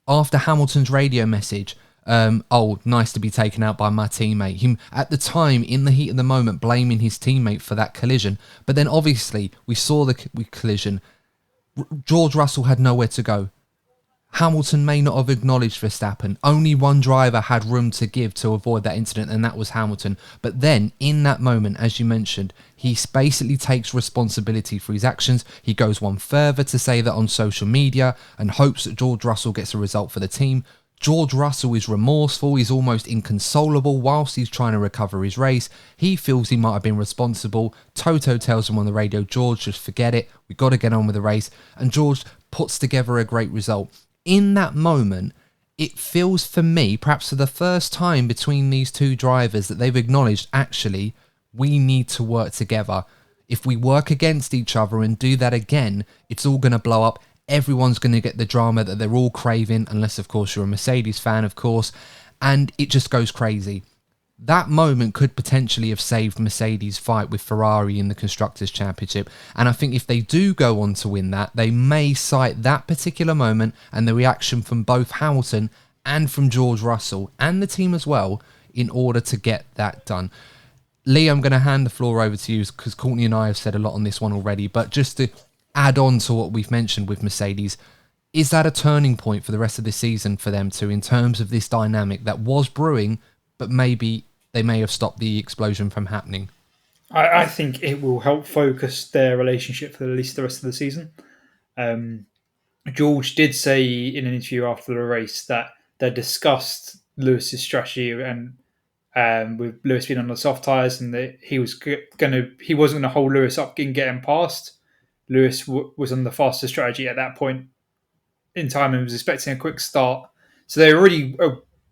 after Hamilton's radio message. Oh, nice to be taken out by my teammate. Him, at the time, in the heat of the moment, blaming his teammate for that collision. But then obviously, we saw the collision. George Russell had nowhere to go. Hamilton may not have acknowledged Verstappen. Only one driver had room to give to avoid that incident, and that was Hamilton. But then, in that moment, as you mentioned, he basically takes responsibility for his actions. He goes one further to say that on social media and hopes that George Russell gets a result for the team. George Russell is remorseful, he's almost inconsolable whilst he's trying to recover his race. He feels he might have been responsible. Toto tells him on the radio, George, just forget it, we've got to get on with the race. And George puts together a great result. In that moment, it feels for me, perhaps for the first time between these two drivers, that they've acknowledged, actually, we need to work together. If we work against each other and do that again, it's all going to blow up. Everyone's going to get the drama that they're all craving, unless, of course, you're a Mercedes fan, of course, and it just goes crazy. that moment could potentially have saved Mercedes' fight with Ferrari in the Constructors' Championship. And I think if they do go on to win that, they may cite that particular moment and the reaction from both Hamilton and from George Russell and the team as well in order to get that done. Lee, I'm going to hand the floor over to you because Courtney and I have said a lot on this one already, but just to add on to what we've mentioned with Mercedes, is that a turning point for the rest of the season for them too, in terms of this dynamic that was brewing, but maybe they may have stopped the explosion from happening? I think it will help focus their relationship for at least the rest of the season. George did say in an interview after the race that they discussed Lewis's strategy and with Lewis being on the soft tyres, and that he wasn't going to hold Lewis up and get him past. Lewis was on the faster strategy at that point in time and was expecting a quick start. So they already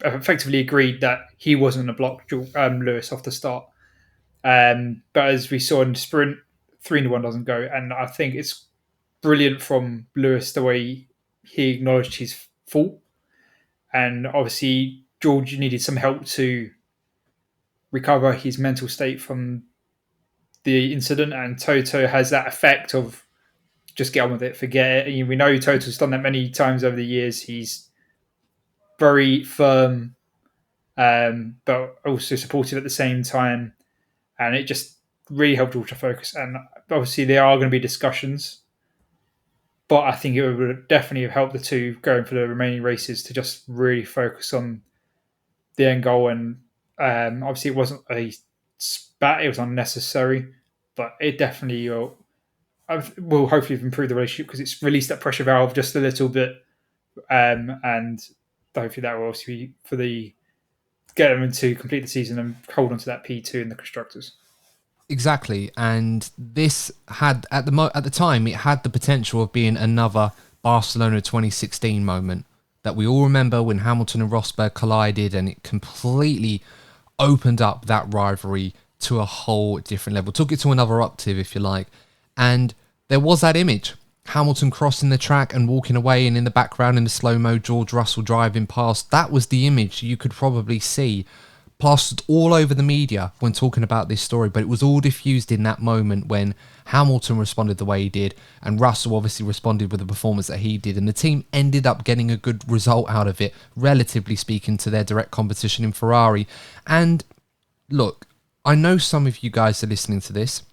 effectively agreed that he wasn't going to block Lewis off the start. But as we saw in the sprint, 3-1 doesn't go. And I think it's brilliant from Lewis the way he acknowledged his fault. And obviously, George needed some help to recover his mental state from the incident. And Toto has that effect of just get on with it, forget it. We know Toto's done that many times over the years. He's very firm, but also supportive at the same time. And it just really helped George to focus. And obviously there are going to be discussions, but I think it would definitely have helped the two going for the remaining races to just really focus on the end goal. And obviously it wasn't a spat, it was unnecessary, but it definitely will hopefully improve the relationship because it's released that pressure valve just a little bit. And hopefully that will obviously be get them to complete the season and hold on to that P2 in the Constructors. Exactly, and this had at the time it had the potential of being another Barcelona 2016 moment that we all remember when Hamilton and Rosberg collided, and it completely opened up that rivalry to a whole different level, took it to another octave, if you like. And there was that image, Hamilton crossing the track and walking away, and in the background in the slow-mo, George Russell driving past. That was the image you could probably see plastered all over the media when talking about this story, but it was all diffused in that moment when Hamilton responded the way he did, and Russell obviously responded with the performance that he did, and the team ended up getting a good result out of it, relatively speaking, to their direct competition in Ferrari. And look, I know some of you guys are listening to this,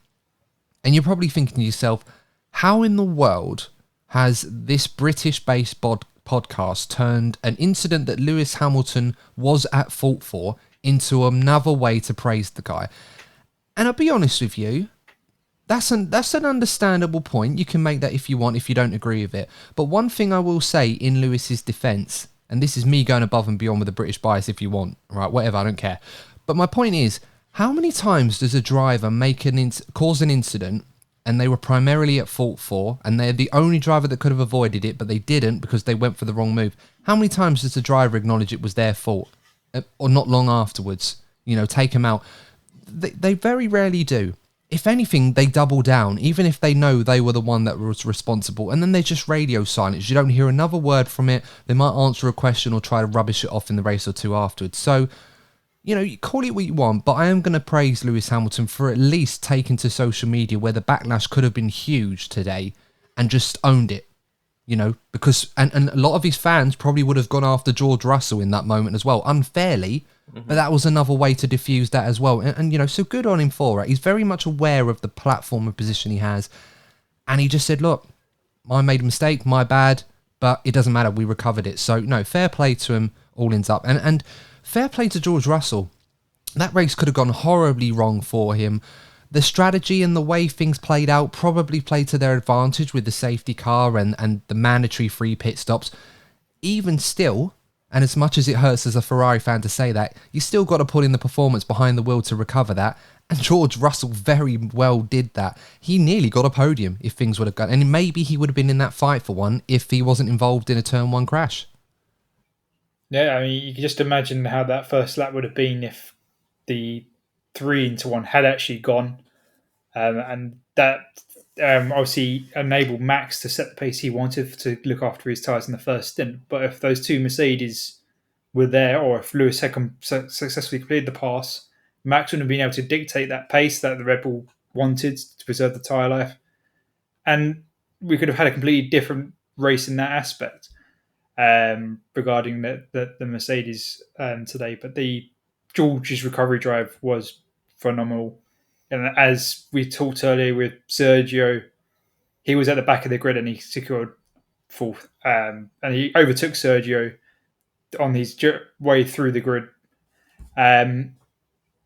and you're probably thinking to yourself, how in the world has this British-based podcast turned an incident that Lewis Hamilton was at fault for into another way to praise the guy? And I'll be honest with you, that's an understandable point. You can make that if you want, if you don't agree with it. But one thing I will say in Lewis's defence, and this is me going above and beyond with the British bias if you want, right, whatever, I don't care. But my point is, how many times does a driver cause an incident and they were primarily at fault for, and they're the only driver that could have avoided it, but they didn't because they went for the wrong move? How many times does the driver acknowledge it was their fault? Or not long afterwards, take them out? They very rarely do. If anything, they double down, even if they know they were the one that was responsible, and then they just radio silence. You don't hear another word from it. They might answer a question or try to rubbish it off in the race or two afterwards. So, you call it what you want, but I am going to praise Lewis Hamilton for at least taking to social media where the backlash could have been huge today and just owned it. Because and a lot of his fans probably would have gone after George Russell in that moment as well, unfairly, but that was another way to diffuse that as well. And so good on him for it. He's very much aware of the platform and position he has. And he just said, look, I made a mistake, my bad, but it doesn't matter, we recovered it. So, no, fair play to him, all ends up. And fair play to George Russell. That race could have gone horribly wrong for him. The strategy and the way things played out probably played to their advantage with the safety car and the mandatory 3 pit stops. Even still, and as much as it hurts as a Ferrari fan to say that, you still got to put in the performance behind the wheel to recover that. And George Russell very well did that. He nearly got a podium if things would have gone. And maybe he would have been in that fight for one if he wasn't involved in a turn 1 crash. Yeah, I mean, you can just imagine how that first lap would have been if the 3-1 had actually gone. And that obviously enabled Max to set the pace he wanted to look after his tyres in the first stint. But if those two Mercedes were there, or if Lewis had successfully completed the pass, Max wouldn't have been able to dictate that pace that the Red Bull wanted to preserve the tyre life. And we could have had a completely different race in that aspect regarding the Mercedes today. But the George's recovery drive was phenomenal. And as we talked earlier with Sergio, he was at the back of the grid and he secured fourth. And he overtook Sergio on his way through the grid.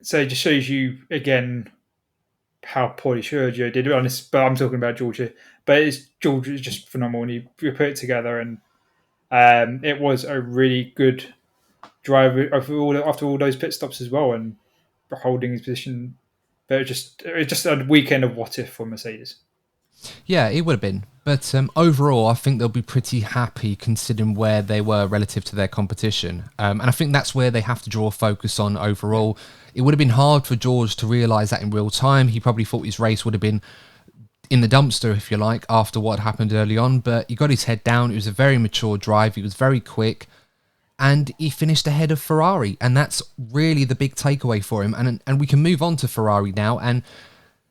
So it just shows you, again, how poorly Sergio did. Honest, but I'm talking about George here. But George is just phenomenal. And he put it together, and it was a really good drive after all those pit stops as well, and holding his position. But it was just a weekend of what if for Mercedes. Yeah, it would have been. But overall, I think they'll be pretty happy considering where they were relative to their competition. And I think that's where they have to draw focus on overall. It would have been hard for George to realise that in real time. He probably thought his race would have been in the dumpster, if you like, after what happened early on. But he got his head down. It was a very mature drive. He was very quick. And he finished ahead of Ferrari. And that's really the big takeaway for him. And we can move on to Ferrari now. And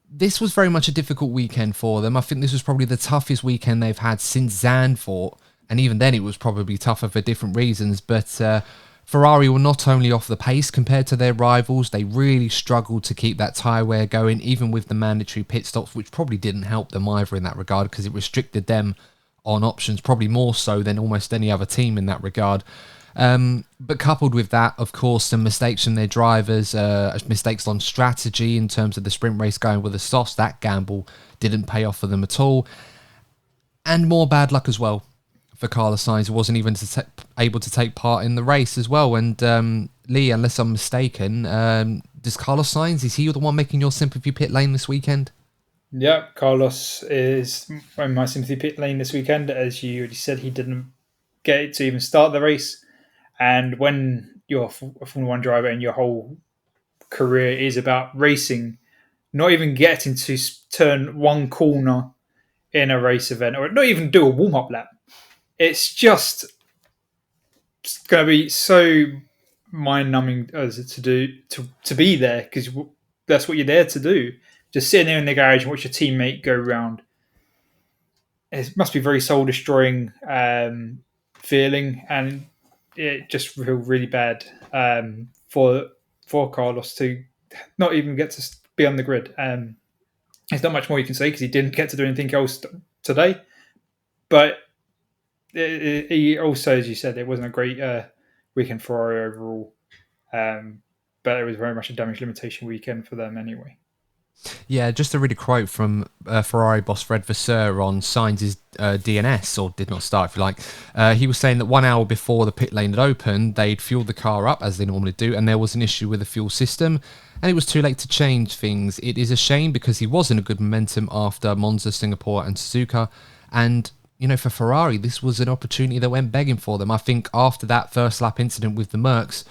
this was very much a difficult weekend for them. I think this was probably the toughest weekend they've had since Zandvoort. And even then, it was probably tougher for different reasons. But Ferrari were not only off the pace compared to their rivals, they really struggled to keep that tyre wear going, even with the mandatory pit stops, which probably didn't help them either in that regard because it restricted them on options, probably more so than almost any other team in that regard. But coupled with that, of course, some mistakes from their drivers, mistakes on strategy in terms of the sprint race going with the softs. That gamble didn't pay off for them at all. And more bad luck as well for Carlos Sainz, who wasn't even able to take part in the race as well. And Lee, unless I'm mistaken, does Carlos Sainz, is he the one making your sympathy pit lane this weekend? Yeah, Carlos is in my sympathy pit lane this weekend. As you already said, he didn't get it to even start the race. And when you're a Formula 1 driver and your whole career is about racing, not even getting to turn one corner in a race event or not even do a warm-up lap, it's just going to be so mind-numbing to be there because that's what you're there to do. Just sitting there in the garage and watch your teammate go round. It must be very soul-destroying feeling, and it just feels really bad for Carlos to not even get to be on the grid. There's not much more you can say because he didn't get to do anything else today. But he also, as you said, it wasn't a great weekend for Ferrari overall. But it was very much a damage limitation weekend for them anyway. Yeah, just to read a quote from Ferrari boss Fred Vasseur on Sainz's DNS, or did not start, if you like. He was saying that 1 hour before the pit lane had opened, they'd fueled the car up, as they normally do, and there was an issue with the fuel system, and it was too late to change things. It is a shame because he was in a good momentum after Monza, Singapore, and Suzuka, and you know, for Ferrari, this was an opportunity that went begging for them. I think after that first lap incident with the Mercs,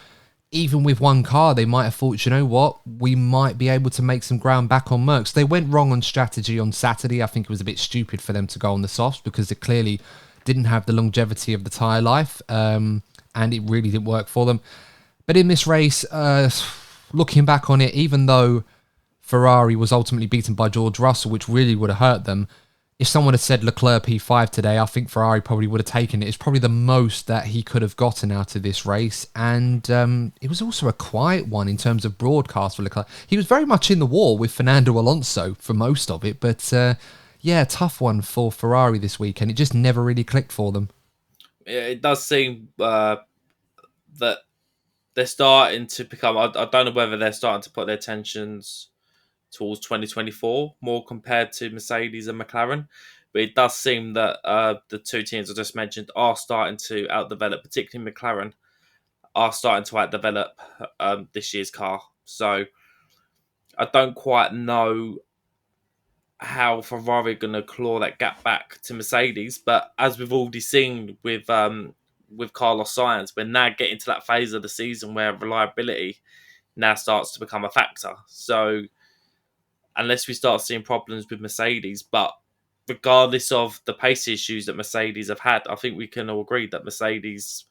even with one car, they might have thought, you know what, we might be able to make some ground back on Mercs. They went wrong on strategy on Saturday. I think it was a bit stupid for them to go on the softs because it clearly didn't have the longevity of the tyre life, and it really didn't work for them. But in this race, looking back on it, even though Ferrari was ultimately beaten by George Russell, which really would have hurt them, if someone had said Leclerc P5 today, I think Ferrari probably would have taken it. It's probably the most that he could have gotten out of this race. And it was also a quiet one in terms of broadcast for Leclerc. He was very much in the war with Fernando Alonso for most of it. But yeah, tough one for Ferrari this weekend. It just never really clicked for them. It does seem that they're starting to become... I don't know whether they're starting to put their tensions towards 2024 more compared to Mercedes and McLaren, but it does seem that the two teams I just mentioned are starting to outdevelop, particularly McLaren are starting to outdevelop this year's car. So I don't quite know how Ferrari are going to claw that gap back to Mercedes, but as we've already seen with Carlos Sainz, we're now getting to that phase of the season where reliability now starts to become a factor. So unless we start seeing problems with Mercedes, but regardless of the pace issues that Mercedes have had, I think we can all agree that Mercedes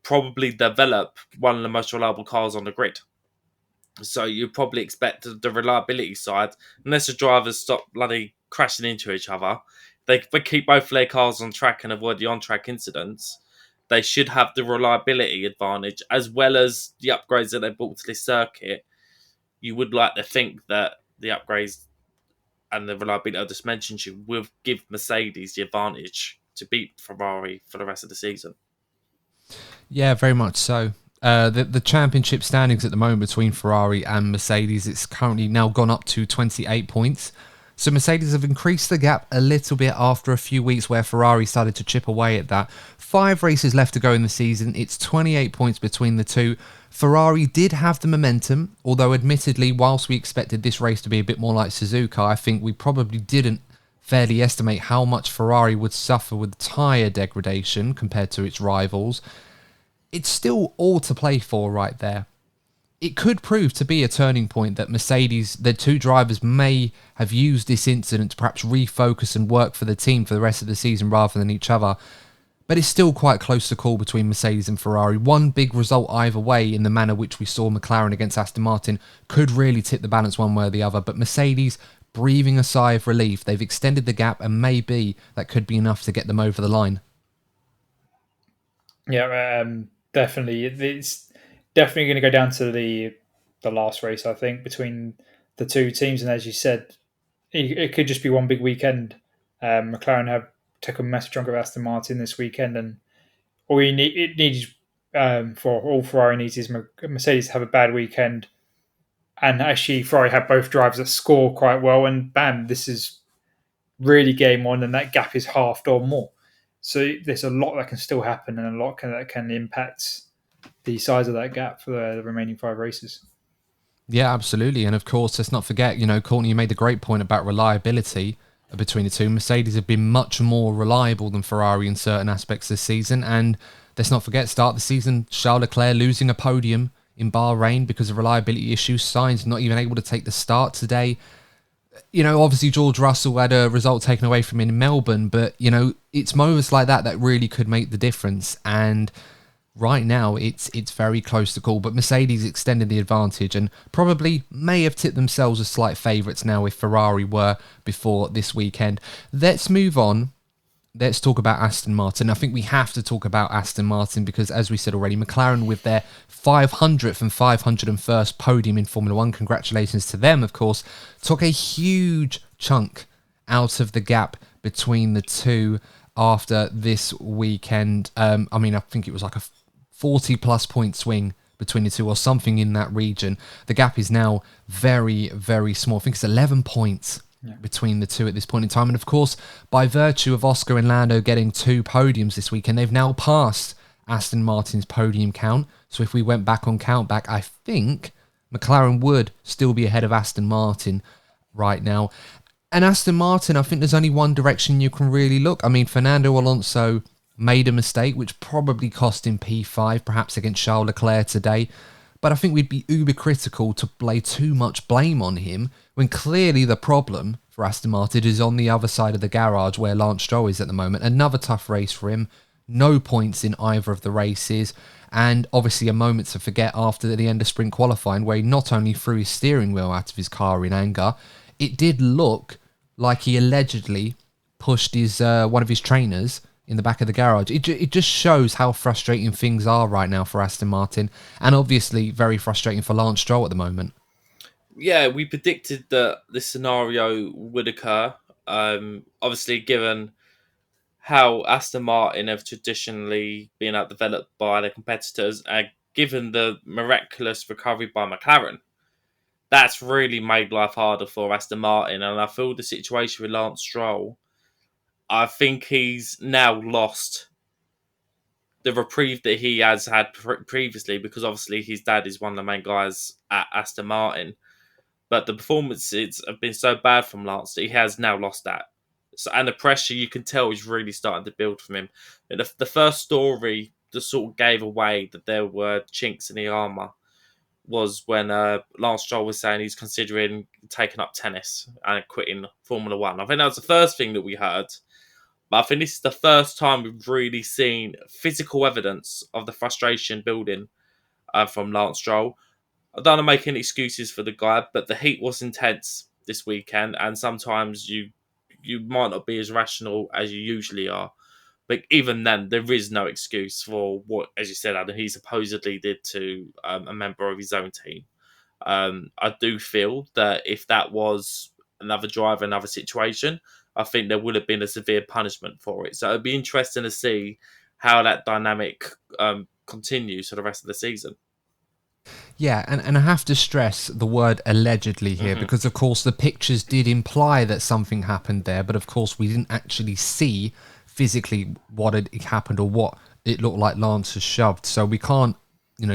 probably develop one of the most reliable cars on the grid. So you probably expect the reliability side, unless the drivers stop bloody crashing into each other, they keep both their cars on track and avoid the on-track incidents. They should have the reliability advantage as well as the upgrades that they brought to this circuit. You would like to think that the upgrades and the reliability I just mentioned will give Mercedes the advantage to beat Ferrari for the rest of the season. Yeah, very much so. The championship standings at the moment between Ferrari and Mercedes, it's currently now gone up to 28 points. So Mercedes have increased the gap a little bit after a few weeks where Ferrari started to chip away at that. 5 races left to go in the season. It's 28 points between the two. Ferrari did have the momentum, although admittedly, whilst we expected this race to be a bit more like Suzuka, I think we probably didn't fairly estimate how much Ferrari would suffer with tyre degradation compared to its rivals. It's still all to play for right there. It could prove to be a turning point that Mercedes, the two drivers, may have used this incident to perhaps refocus and work for the team for the rest of the season rather than each other. But it's still quite close to call between Mercedes and Ferrari. One big result either way in the manner which we saw McLaren against Aston Martin could really tip the balance one way or the other. But Mercedes breathing a sigh of relief. They've extended the gap and maybe that could be enough to get them over the line. Yeah, definitely. It's definitely going to go down to the last race, I think, between the two teams. And as you said, it could just be one big weekend. McLaren have took a massive chunk of Aston Martin this weekend, and all you need it needs for all Ferrari needs is Mercedes to have a bad weekend, and actually Ferrari have both drivers that score quite well, and bam, this is really game on, and that gap is halved or more. So there's a lot that can still happen, and a lot that can impact the size of that gap for the remaining 5 races. Yeah, absolutely. And of course, let's not forget, Courtney, you made the great point about reliability between the two. Mercedes have been much more reliable than Ferrari in certain aspects this season. And let's not forget, start the season, Charles Leclerc losing a podium in Bahrain because of reliability issues. Sainz not even able to take the start today. Obviously George Russell had a result taken away from him in Melbourne, but, it's moments like that that really could make the difference. And right now, it's very close to call, but Mercedes extended the advantage and probably may have tipped themselves as slight favourites now if Ferrari were before this weekend. Let's move on. Let's talk about Aston Martin. I think we have to talk about Aston Martin because, as we said already, McLaren with their 500th and 501st podium in Formula 1, congratulations to them, of course, took a huge chunk out of the gap between the two after this weekend. I think it was like a 40-plus point swing between the two or something in that region. The gap is now very, very small. I think it's 11 points between the two at this point in time. And of course, by virtue of Oscar and Lando getting 2 podiums this weekend, they've now passed Aston Martin's podium count. So if we went back on countback, I think McLaren would still be ahead of Aston Martin right now. And Aston Martin, I think there's only one direction you can really look. I mean, Fernando Alonso made a mistake, which probably cost him P5, perhaps against Charles Leclerc today. But I think we'd be uber critical to lay too much blame on him when clearly the problem for Aston Martin is on the other side of the garage where Lance Stroll is at the moment. Another tough race for him. No points in either of the races. And obviously a moment to forget after the end of sprint qualifying where he not only threw his steering wheel out of his car in anger, it did look like he allegedly pushed his one of his trainers in the back of the garage. It just shows how frustrating things are right now for Aston Martin, and obviously very frustrating for Lance Stroll at the moment. Yeah, we predicted that this scenario would occur. Obviously, given how Aston Martin have traditionally been outdeveloped by their competitors, and given the miraculous recovery by McLaren, that's really made life harder for Aston Martin. And I feel the situation with Lance Stroll, I think he's now lost the reprieve that he has had previously, because obviously his dad is one of the main guys at Aston Martin. But the performances have been so bad from Lance that he has now lost that. So, and the pressure, you can tell, is really starting to build from him. And the first story that sort of gave away that there were chinks in the armour was when Lance Stroll was saying he's considering taking up tennis and quitting Formula 1. I think that was the first thing that we heard. But I think this is the first time we've really seen physical evidence of the frustration building from Lance Stroll. I don't want to make any excuses for the guy, but the heat was intense this weekend, and sometimes you might not be as rational as you usually are. But even then, there is no excuse for what, as you said, Adam, he supposedly did to a member of his own team. I do feel that if that was another driver, another situation, I think there would have been a severe punishment for it. So it'd be interesting to see how that dynamic continues for the rest of the season. Yeah, and I have to stress the word allegedly here because, of course, the pictures did imply that something happened there, but of course we didn't actually see physically what had happened or what it looked like Lance has shoved. So we can't,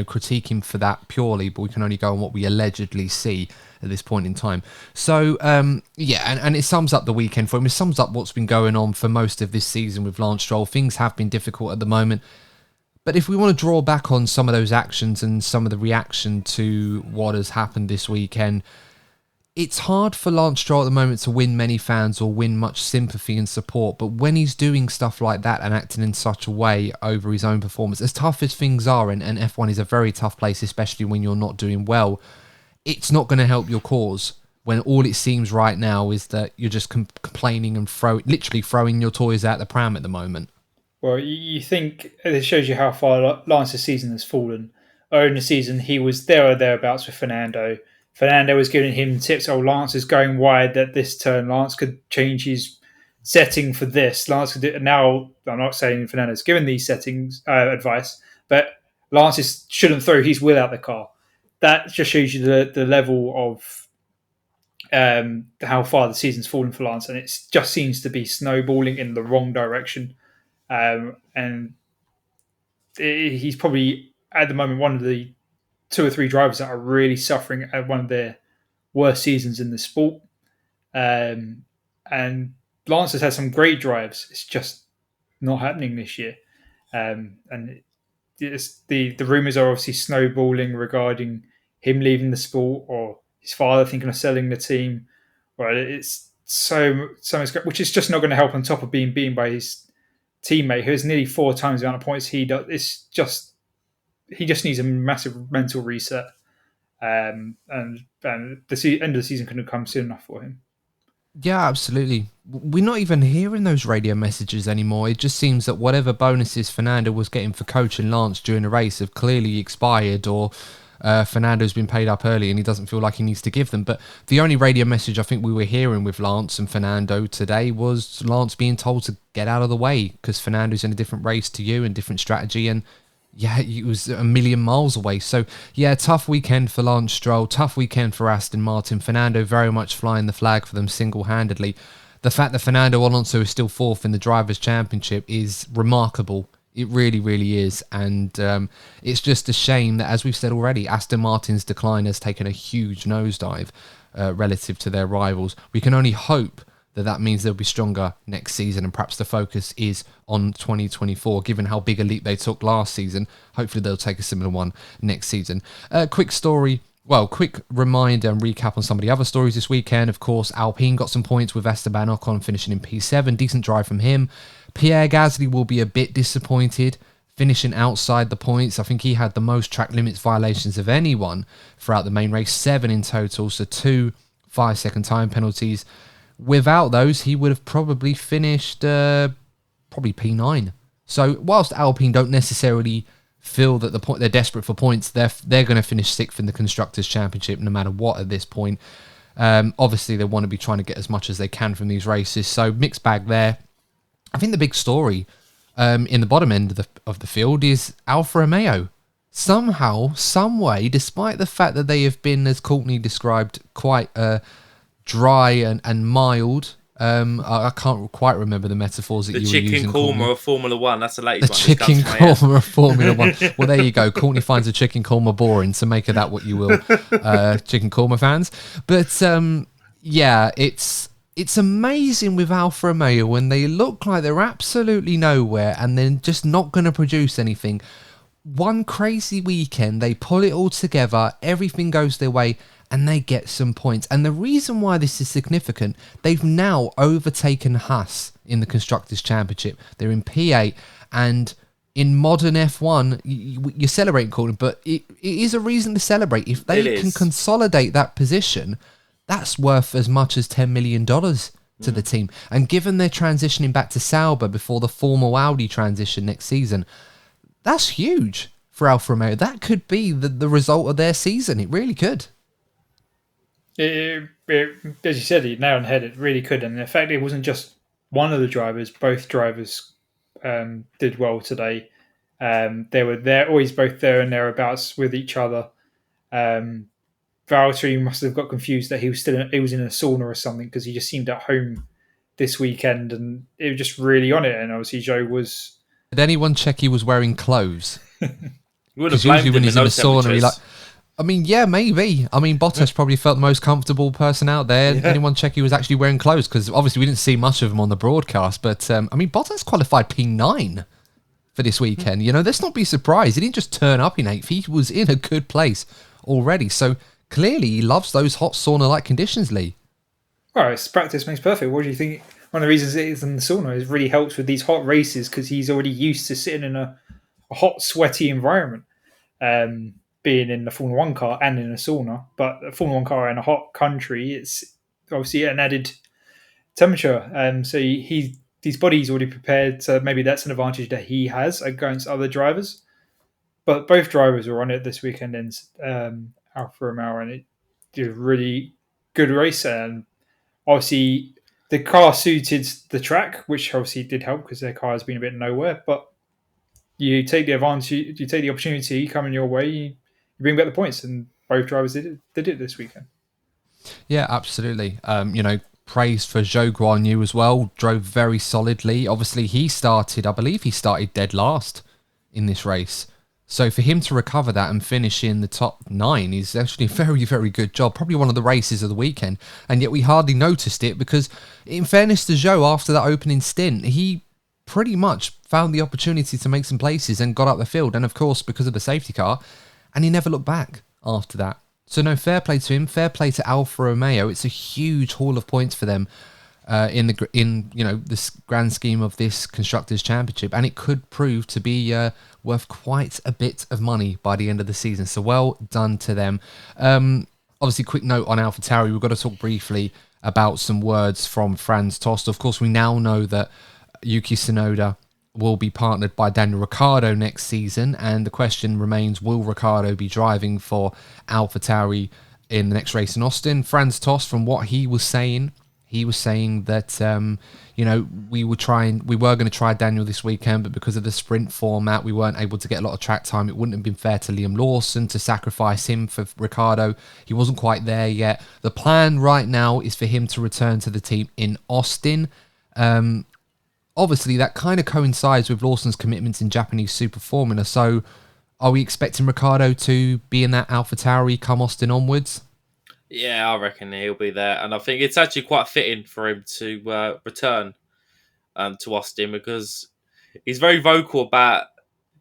critique him for that purely, but we can only go on what we allegedly see at this point in time. So, and it sums up the weekend for him. It sums up what's been going on for most of this season with Lance Stroll. Things have been difficult at the moment. But if we want to draw back on some of those actions and some of the reaction to what has happened this weekend, it's hard for Lance Stroll at the moment to win many fans or win much sympathy and support. But when he's doing stuff like that and acting in such a way over his own performance, as tough as things are, and F1 is a very tough place, especially when you're not doing well, it's not going to help your cause when all it seems right now is that you're just complaining and literally throwing your toys out the pram at the moment. Well, you think it shows you how far Lance's season has fallen. Earlier in the season, he was there or thereabouts with Fernando. Fernando was giving him tips. Oh, Lance is going wide at this turn. Lance could change his setting for this. Lance could do it. Now, I'm not saying Fernando's given these settings advice, but Lance shouldn't throw his wheel out the car. That just shows you the level of how far the season's fallen for Lance, and it just seems to be snowballing in the wrong direction. And he's probably at the moment one of the 2 or 3 drivers that are really suffering at one of their worst seasons in the sport. And Lance has had some great drives. It's just not happening this year. And the rumours are obviously snowballing regarding him leaving the sport or his father thinking of selling the team. Well, it's so much, which is just not going to help on top of being beaten by his teammate who has nearly 4 times the amount of points he does. He just needs a massive mental reset, and the end of the season couldn't come soon enough for him. Yeah, absolutely. We're not even hearing those radio messages anymore. It just seems that whatever bonuses Fernando was getting for coaching Lance during the race have clearly expired, or Fernando's been paid up early and he doesn't feel like he needs to give them. But the only radio message I think we were hearing with Lance and Fernando today was Lance being told to get out of the way because Fernando's in a different race to you and different strategy, and yeah, he was a million miles away. So yeah, tough weekend for Lance Stroll, tough weekend for Aston Martin. Fernando very much flying the flag for them single-handedly. The fact that Fernando Alonso is still 4th in the Drivers' Championship is remarkable. It really, really is. And it's just a shame that, as we've said already, Aston Martin's decline has taken a huge nosedive relative to their rivals. We can only hope that means they'll be stronger next season, and perhaps the focus is on 2024, given how big a leap they took last season. Hopefully they'll take a similar one next season. Quick reminder and recap on some of the other stories this weekend. Of course, Alpine got some points with Esteban Ocon finishing in P7. Decent drive from him. Pierre Gasly will be a bit disappointed, finishing outside the points. I think he had the most track limits violations of anyone throughout the main race, 7 in total, so 2 5-second time penalties. Without those, he would have probably finished probably P9. So whilst Alpine don't necessarily feel that they're desperate for points, they're going to finish 6th in the Constructors' Championship no matter what at this point. Obviously, they want to be trying to get as much as they can from these races. So mixed bag there. I think the big story in the bottom end of the field is Alfa Romeo. Somehow, some way, despite the fact that they have been, as Courtney described, quite dry and mild. I can't quite remember the metaphors that you were using. The chicken korma of Formula 1, that's the latest one. The chicken korma of Formula 1. Well, there you go. Courtney finds a chicken korma boring, so make of that what you will, chicken korma fans. But yeah, it's amazing with Alfa Romeo when they look like they're absolutely nowhere and then just not going to produce anything. One crazy weekend, they pull it all together, everything goes their way, and they get some points. And the reason why this is significant, they've now overtaken Haas in the Constructors' Championship. They're in P8, and in modern F1, you're celebrating, Courtney, but it is a reason to celebrate. If they can consolidate that position, that's worth as much as $10 million to the team. And given they're transitioning back to Sauber before the formal Audi transition next season, that's huge for Alfa Romeo. That could be the result of their season. It really could. As you said, you nailed on the head. It really could. And in fact, it wasn't just one of the drivers. Both drivers did well today. They were there, always both there and thereabouts with each other. Valtteri must have got confused that he was in a sauna or something, because he just seemed at home this weekend, and it was just really on it. And obviously, Joe was. Did anyone check he was wearing clothes? Because usually when he's in the sauna, he I mean, yeah, maybe. I mean, Bottas probably felt the most comfortable person out there. Yeah. Anyone check he was actually wearing clothes? Because obviously we didn't see much of him on the broadcast. But, I mean, Bottas qualified P9 for this weekend. You know, let's not be surprised. He didn't just turn up in 8th. He was in a good place already. So, clearly, he loves those hot sauna-like conditions, Lee. Well, it's practice makes perfect. What do you think? One of the reasons it is in the sauna is really helps with these hot races, because he's already used to sitting in a hot, sweaty environment. Being in the Formula 1 car and in a sauna, but a Formula 1 car in a hot country, it's obviously an added temperature. So his body's already prepared, so maybe that's an advantage that he has against other drivers. But both drivers were on it this weekend in Alfa Romeo, and it did a really good race. And obviously, the car suited the track, which obviously did help because their car has been a bit nowhere. But you take the advantage, you take the opportunity coming your way, you bring back the points, and both drivers did it this weekend. Yeah, absolutely. You know, praise for Zhou Guanyu as well. Drove very solidly. Obviously, I believe he started dead last in this race. So for him to recover that and finish in the top 9 is actually a very, very good job. Probably one of the races of the weekend. And yet we hardly noticed it because, in fairness to Zhou, after that opening stint, he pretty much found the opportunity to make some places and got up the field. And of course, because of the safety car, and he never looked back after that. So no, fair play to him, fair play to Alfa Romeo. It's a huge haul of points for them in this grand scheme of this Constructors' Championship, and it could prove to be worth quite a bit of money by the end of the season. So well done to them. Obviously, quick note on AlphaTauri. We've got to talk briefly about some words from Franz Tost. Of course, we now know that Yuki Tsunoda will be partnered by Daniel Ricciardo next season, and the question remains, will Ricciardo be driving for AlphaTauri in the next race in Austin? Franz Tost, from what he was saying that we were going to try Daniel this weekend, but because of the sprint format, we weren't able to get a lot of track time. It wouldn't have been fair to Liam Lawson to sacrifice him for Ricciardo. He wasn't quite there yet. The plan right now is for him to return to the team in Austin. Obviously, that kind of coincides with Lawson's commitments in Japanese Super Formula. So, are we expecting Ricciardo to be in that AlphaTauri come Austin onwards? Yeah, I reckon he'll be there. And I think it's actually quite fitting for him to return to Austin, because he's very vocal about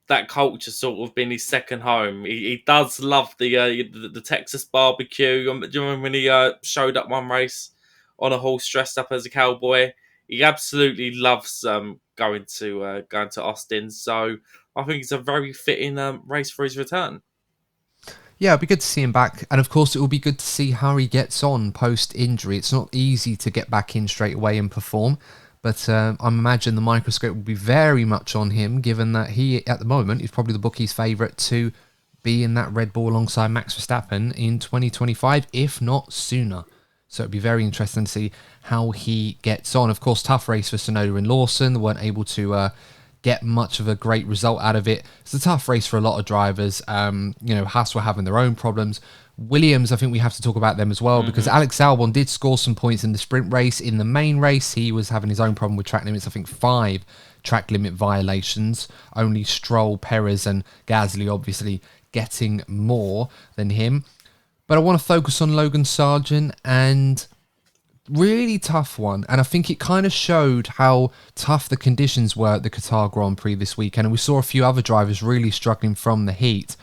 that culture sort of being his second home. He does love the Texas barbecue. Do you remember when he showed up one race on a horse dressed up as a cowboy? He absolutely loves going to Austin, so I think it's a very fitting race for his return. Yeah, it'd be good to see him back, and of course it will be good to see how he gets on post-injury. It's not easy to get back in straight away and perform, but I imagine the microscope will be very much on him, given that he, at the moment, is probably the bookie's favourite to be in that Red Bull alongside Max Verstappen in 2025, if not sooner. So it'd be very interesting to see how he gets on. Of course, tough race for Tsunoda and Lawson. They weren't able to get much of a great result out of it. It's a tough race for a lot of drivers. Haas were having their own problems. Williams, I think we have to talk about them as well, because Alex Albon did score some points in the sprint race. In the main race, he was having his own problem with track limits. I think 5 track limit violations. Only Stroll, Perez and Gasly obviously getting more than him. But I want to focus on Logan Sargent, and really tough one. And I think it kind of showed how tough the conditions were at the Qatar Grand Prix this weekend. And we saw a few other drivers really struggling from the heat.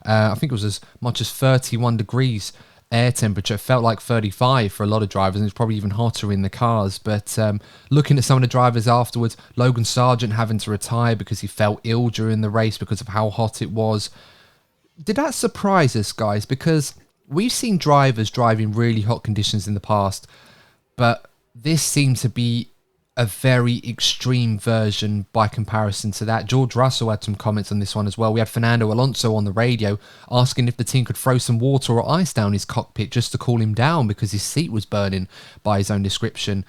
I think it was as much as 31 degrees air temperature. It felt like 35 for a lot of drivers, and it's probably even hotter in the cars. But looking at some of the drivers afterwards, Logan Sargent having to retire because he felt ill during the race because of how hot it was. Did that surprise us, guys? Because we've seen drivers drive in really hot conditions in the past, but this seemed to be a very extreme version by comparison to that. George Russell had some comments on this one as well. We had Fernando Alonso on the radio asking if the team could throw some water or ice down his cockpit just to cool him down because his seat was burning by his own description.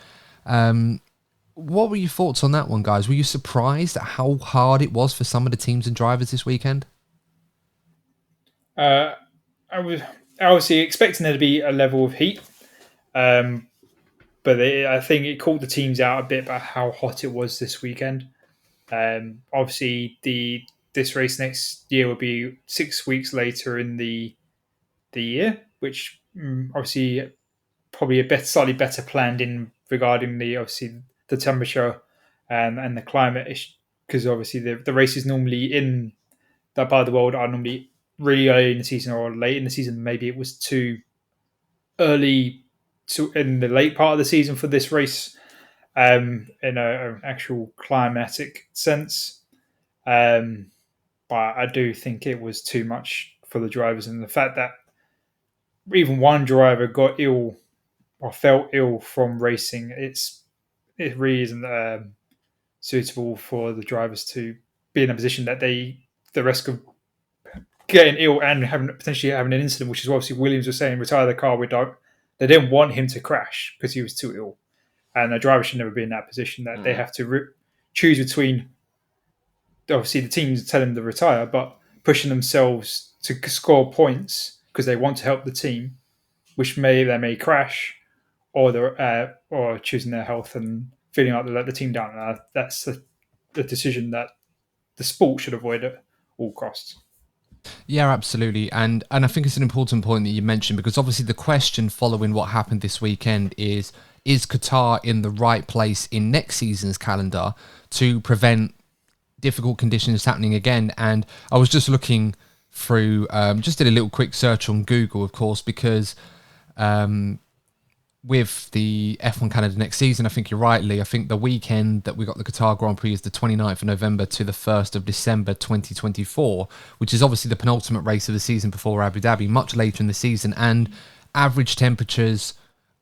What were your thoughts on that one, guys? Were you surprised at how hard it was for some of the teams and drivers this weekend? I was obviously expecting there to be a level of heat. But I think it caught the teams out a bit about how hot it was this weekend. Obviously, this race next year will be 6 weeks later in the year, which obviously probably slightly better planned in regarding the temperature and the climate, because obviously the races normally in that part of the world are normally really early in the season or late in the season. Maybe it was too early in the late part of the season for this race, in an actual climatic sense. But I do think it was too much for the drivers, and the fact that even one driver got ill or felt ill from racing, it really isn't suitable for the drivers to be in a position that the risk of getting ill and potentially having an incident, which is what obviously Williams was saying, retire the car without. They didn't want him to crash because he was too ill. And a driver should never be in that position that they have to choose between, obviously, the teams telling them to retire, but pushing themselves to score points because they want to help the team, which they may crash, or choosing their health and feeling like they let the team down. That's the decision that the sport should avoid at all costs. Yeah, absolutely. And I think it's an important point that you mentioned, because obviously the question following what happened this weekend is Qatar in the right place in next season's calendar to prevent difficult conditions happening again? And I was just looking through, just did a little quick search on Google, of course, because with the F1 Canada next season, I think you're right, Lee. I think the weekend that we got the Qatar Grand Prix is the 29th of November to the 1st of December 2024, which is obviously the penultimate race of the season before Abu Dhabi, much later in the season. And average temperatures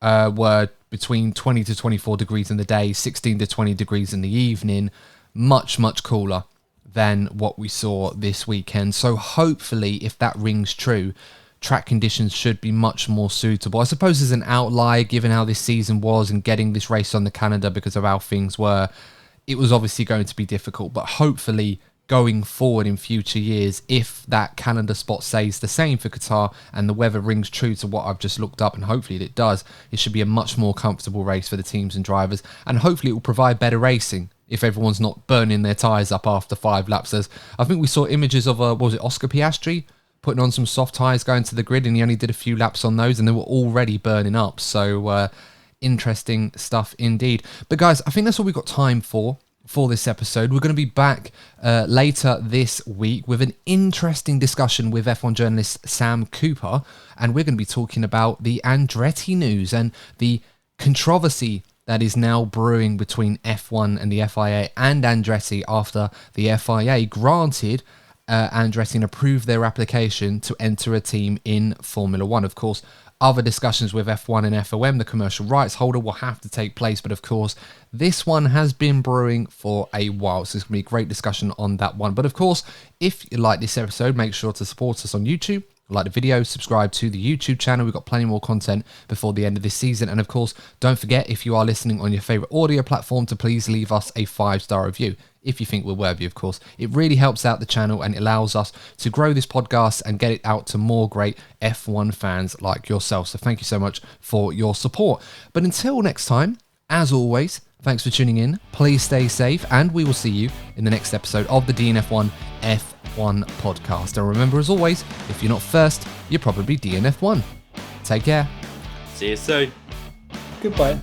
were between 20 to 24 degrees in the day, 16 to 20 degrees in the evening, much, much cooler than what we saw this weekend. So hopefully, if that rings true, track conditions should be much more suitable. I suppose as an outlier, given how this season was and getting this race on the calendar because of how things were, it was obviously going to be difficult. But hopefully, going forward in future years, if that calendar spot stays the same for Qatar and the weather rings true to what I've just looked up, and hopefully it does, it should be a much more comfortable race for the teams and drivers. And hopefully it will provide better racing if everyone's not burning their tyres up after 5 laps. I think we saw images of, was it Oscar Piastri? Putting on some soft tyres going to the grid, and he only did a few laps on those and they were already burning up. So interesting stuff indeed. But guys, I think that's all we've got time for this episode. We're going to be back later this week with an interesting discussion with F1 journalist Sam Cooper, and we're going to be talking about the Andretti news and the controversy that is now brewing between F1 and the FIA and Andretti after the FIA granted Andretti and approved their application to enter a team in Formula One. Of course, other discussions with F1 and FOM, the commercial rights holder, will have to take place. But of course, this one has been brewing for a while. So it's going to be a great discussion on that one. But of course, if you like this episode, make sure to support us on YouTube. Like the video, subscribe to the YouTube channel. We've got plenty more content before the end of this season. And of course, don't forget, if you are listening on your favorite audio platform, to please leave us a 5-star review. If you think we're worthy, of course. It really helps out the channel and it allows us to grow this podcast and get it out to more great F1 fans like yourself. So thank you so much for your support. But until next time, as always, thanks for tuning in. Please stay safe, and we will see you in the next episode of the DNF1 F1 podcast. And remember, as always, if you're not first, you're probably DNF1. Take care. See you soon. Goodbye.